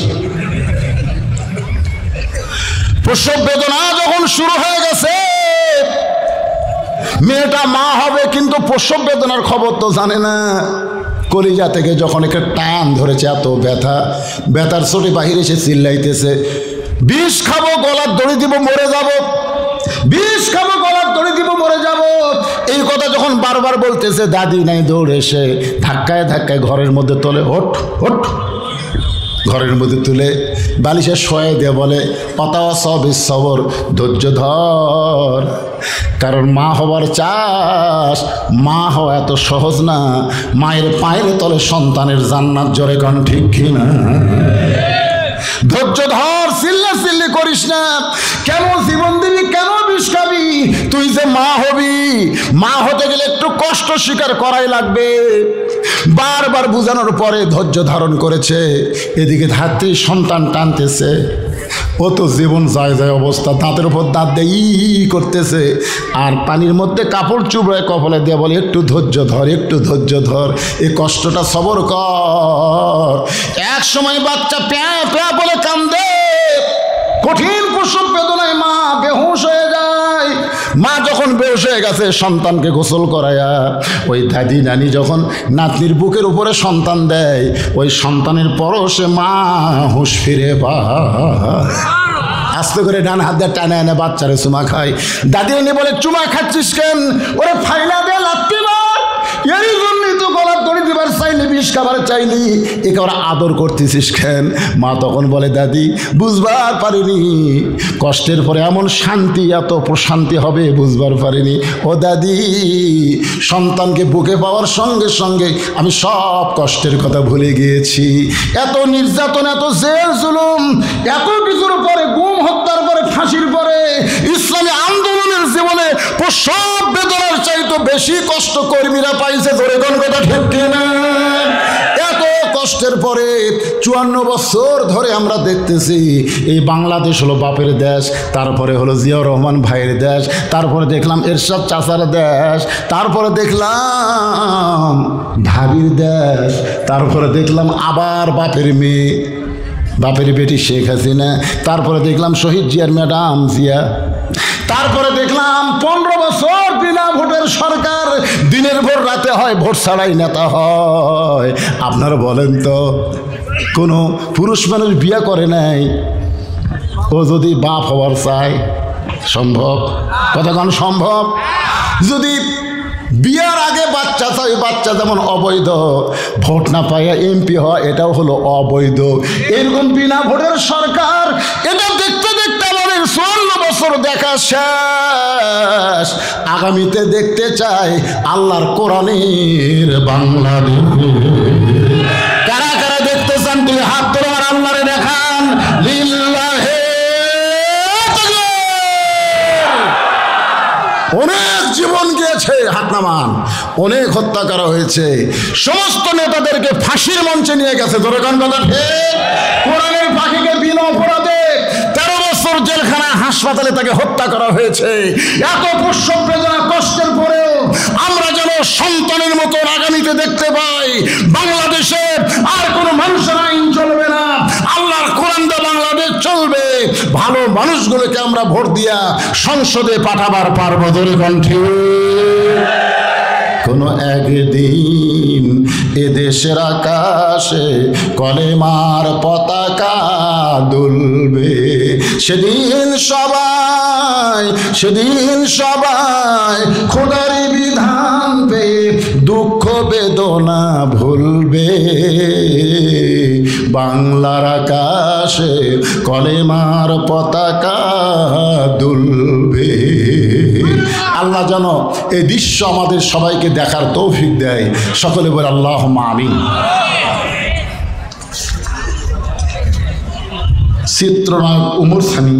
প্রসব বেদনা যখন শুরু হয়ে গেছে, মেয়েটা মা হবে কিন্তু প্রসব বেদনার খবর তো জানে না। কলিজা থেকে যখন একটা টান ধরেছে, এত ব্যথা, ব্যথার চোটে বাহিরে এসে চিল্লাইতেছে, বিষ খাবো, গলার দড়ি দিব, মরে যাব, বিষ খাবো, গলার দড়ি দিব, মরে যাব। এই কথা যখন বারবার বলতেছে, দাদি নাই দৌড়ে এসে ধাক্কায় ধাক্কায় ঘরের মধ্যে তোলে, ওঠ ওঠ, ঘরের মধ্যে তুলে বালিশে শোয়ে দিয়ে বলে, পাতাওয়া সব সবর, ধৈর্য ধর, কারণ মা হবার চাস, মা হওয়া এত সহজ না। মায়ের পায়ের তলে সন্তানের জান্নাত। জোরে কোন ঠিক কিনা? ধৈর্য ধর, চিল্লা চিল্লি করিস না। কেন জীবন দিবি, কেন বিষ খাবি? তুই যে মা হবি, মা হতে গেলে একটু কষ্ট স্বীকার করাই লাগবে। বারবার বুঝানোর পরে ধৈর্য ধারণ করেছে। এদিকে ধাত্রী সন্তান টানতেছে, ও তো জীবন যায় যায় অবস্থা, দাঁতের উপর দাঁত দিয়ে ই করতেছে, আর পানির মধ্যে কাপড় চুবড়ায় কপালে দিয়ে বলে, একটু ধৈর্য ধর, একটু ধৈর্য ধর, এই কষ্টটা সবর কর। এক সময় বাচ্চা প্যা প্যা বলে কান্দে, কঠিন প্রসব বেদনায় গেছে সন্তানকে গোসল করায়া। ওই দাদি নানি যখন নাতনির বুকের উপরে সন্তান দেয়, ওই সন্তানের পরশে মা হুঁশ ফিরে পায়। আস্তে করে ডান হাত দিয়ে টানে এনে বাচ্চারে চুমা খায়। দাদি এনে বলে, চুমা খাচ্ছিস কেন? ওরে ফাইলা দে লাত্তি মার, এরই জন্যই তো গলা দড়ি দিবার চাইলি, বিষ খাবার চাইলি, একে ওরা আদর করতেছিস কেন? মা তখন বলে, দাদি বুঝবার পারিনি, কষ্টের পরে এমন শান্তি, এত প্রশান্তি হবে বুঝবার পারিনি। ও দাদি, সন্তানকে বুকে পাওয়ার সঙ্গে সঙ্গে আমি সব কষ্টের কথা ভুলে গিয়েছি। এত নির্যাতন, এত জেল জুলুম, এত কিছুর পরে, গুম হত্যার পরে, ফাঁসির পরে, ইসলামী আন্দোলনের জীবনে সব বেদনার চাইতে বেশি কষ্ট কর্মীরা পাইছে। ধরে কোন কথা ঠিক কিনা? এত কষ্টের পরে 54 বছর ধরে আমরা দেখতেছি এই বাংলাদেশ হলো বাপের দেশ, তারপরে হলো জিয়াউর রহমান ভাইয়ের দেশ, তারপরে দেখলাম এরশাদ চাচার দেশ, তারপরে দেখলাম ভাবির দেশ, তারপরে দেখলাম আবার বাপের মেয়ে, বাপের বেটি শেখ হাসিনা, তারপরে দেখলাম শহীদ জিয়ার ম্যাডাম জিয়া, তারপরে দেখলাম 15 বছর বিনা ভোটের সরকার, দিনের ভোট রাতে হয়, ভোট ছাড়াই নেতা হয়। আপনারা বলেন তো, কোনো পুরুষ মানুষ বিয়ে করে নাই, ও যদি বাপ হওয়ার চায় সম্ভব? কতক্ষণ সম্ভব? যদি বিয়ার আগে বাচ্চা চাই, বাচ্চা যেমন অবৈধ, ভোট না পাইয়া এমপি হয় এটাও হলো অবৈধ। এরকম বিনা ভোটের সরকার, এটা দেখতে দেখতে আমাদের 54 বছর দেখা শেষ। আগামীতে দেখতে চাই আল্লাহর কোরআনের বাংলাদেশ। কারা কারা দেখতে চান? তুই হাত ধরে আর আল্লাহরে দেখান। লিল্লাহে অনেক জীবন গিয়েছে, হাত নামান, অনেক হত্যা করা হয়েছে, সমস্ত নেতাদেরকে ফাঁসির মঞ্চে নিয়ে গেছে। ধরে কোন কথা ঠিক? কোরআনের পাখিকে বিনা অপরাধে 13 বছর জেলখানা, হাসপাতালে তাকে হত্যা করা হয়েছে। এত প্রসব বেদনা কষ্টের পরেও আমরা যেন সন্তানের মতো আগামীতে দেখতে পাই বাংলাদেশে আর কোনো মানুষের আইন চলবে না, আল্লাহর কোরআন দিয়ে বাংলাদেশ চলবে। ভালো মানুষগুলোকে আমরা ভোট দিয়া সংসদে পাঠাবার পারবো। ধরে কণ্ঠে কোনো একদিন এদেশের আকাশে কলেমার পতাকা দুলবে, সেদিন সবাই খোদারি বিধান পেয়ে দুঃখ বেদনা ভুলবে। বাংলার আকাশে কলেমার পতাকা দুলবে। আল্লাহ যেন এই দৃশ্য আমাদের সবাইকে দেখার তৌফিক দেয়। সকলে বলে আল্লাহুম্মা আমিন। চিত্রনায়ক উমর সানি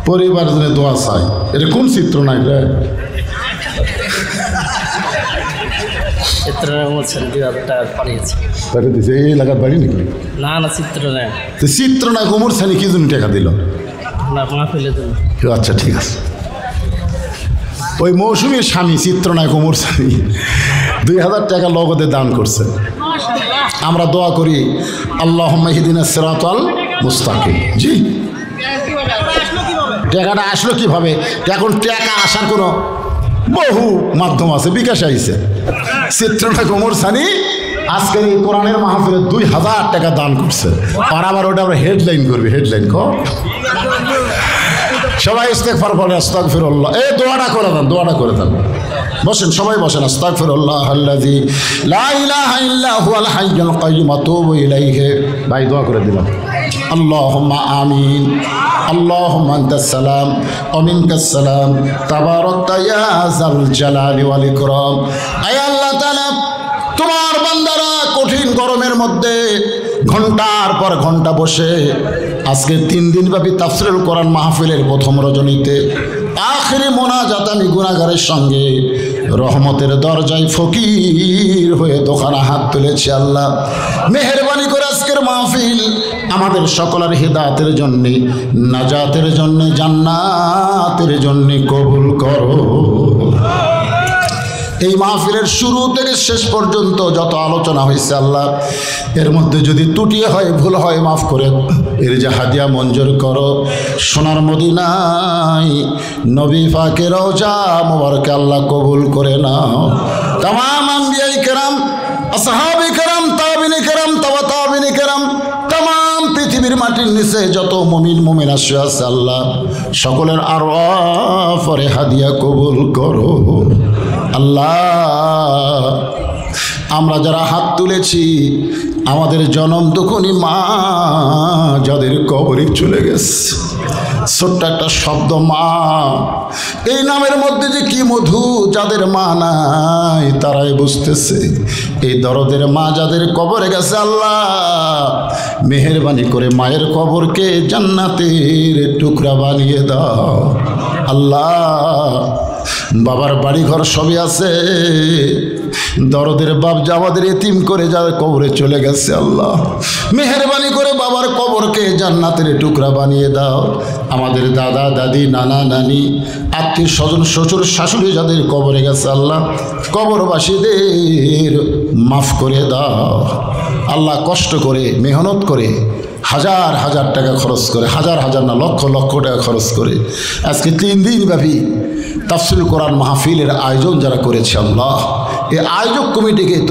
পরিবার জন্য দোয়া চাই। এটা কোন চিত্রনায়ক রে? এই এলাকার বাড়ি নাকি? না না, চিত্রনায়ক। চিত্রনায়ক উমর সানি কি জন্য টাকা দিল? আচ্ছা ঠিক আছে। ওই মৌসুমীর স্বামী চিত্রনায়ক উমর সানি 2000 টাকা নগদে দান করছে। আমরা দোয়া করি আল্লাহুম্মা ইহদিনাস সিরাতাল মুস্তাকিম। জি, টাকাটা আসলো কিভাবে? এখন টাকা আসার কোনো বহু মাধ্যম আছে, বিকাশ আইছে। চিত্রনায়ক উমর সানি আজকের এই কোরআনের মাহফিলে 2000 টাকা দান করছে। আর আবার ওটা আমরা হেডলাইন করবি, হেডলাইন কর। সবাই ইস্তেগফার বলে, আস্তাগফিরুল্লাহ। এই দোয়াটা করে দেন, বসেন, সবাই বসেন। আস্তাগফিরুল্লাহ আল্লাযী লা ইলাহা ইল্লা হুয়াল হাইয়ুল কাইয়্যুম আতুবু ইলাইহি। ভাই দোয়া করে দিলাম। আল্লাহুম্মা আমিন। আল্লাহুম্মা আনতাস সালাম ওয়া মিনকাস সালাম তাবারাকতা ইয়া যাল জালালি ওয়াল ইকরাম। আয় আল্লাহ তাআলা, তোমার বান্দারা কঠিন গরমের মধ্যে ঘন্টার পর ঘন্টা বসে আজকে 3 দিনব্যাপী তাফসীরুল কোরআন মাহফিলের প্রথম রজনীতে আখিরি মোনাজাত আমি গুনাহগারের সঙ্গে রহমতের দরজায় ফকির হয়ে দোকানে হাত তুলেছি। আল্লাহ মেহেরবানি করে আজকের মাহফিল আমাদের সকলের হিদায়াতের জন্য, নাজাতের জন্য, জান্নাতের জন্য কবুল করো। এই মাহফিলের শুরু থেকে শেষ পর্যন্ত যত আলোচনা হয়েছে আল্লাহ, এর মধ্যে যদি ত্রুটি হয়, ভুল হয়, মাফ করে এর যে হাদিয়া মঞ্জুর করো। সোনার মদিনায় নবী পাকের রওজা মোবারকে আল্লাহ কবুল করে নাও। তামাম আম্বিয়ায়ে কেরাম, আসহাবে কেরাম, তাবিনে কেরাম, তাবা তাবিনে কেরাম, তামাম পৃথিবীর মাটির নিচে যত মুমিন মুমিনা শুয়ে আছে আল্লাহ, সকলের আরওয়াহ পরে হাদিয়া কবুল করো। আল্লাহ, আমরা যারা হাত তুলেছি, আমাদের জনম দুঃখনী মা যাদের কবরে চলে গেছে, ছোট্ট একটা শব্দ মা, এই নামের মধ্যে যে কি মধু, যাদের মা নাই তারাই বুঝতেছে। এই দরদের মা যাদের কবরে গেছে আল্লাহ, মেহেরবানি করে মায়ের কবরকে জান্নাতের টুকরা বানিয়ে দাও। আল্লাহ, বাবার বাড়ি ঘর সবই আছে, দরদের বাপ যা আমাদের এতিম করে যাদের কবরে চলে গেছে আল্লাহ, মেহেরবানি করে বাবার কবরকে জান্নাতের টুকরা বানিয়ে দাও। আমাদের দাদা দাদি, নানা নানি, আত্মীয় স্বজন, শ্বশুর শাশুড়ি যাদের কবরে গেছে আল্লাহ, কবরবাসীদের মাফ করে দাও। আল্লাহ, কষ্ট করে মেহনত করে হাজার হাজার টাকা খরচ করে, হাজার হাজার না লক্ষ লক্ষ টাকা খরচ করে আজকে 3 দিন ব্যাপী তাফসীরুল কোরআন মাহফিলের আয়োজন যারা করেছে আল্লাহ, এই আয়োজক কমিটিকে তুমি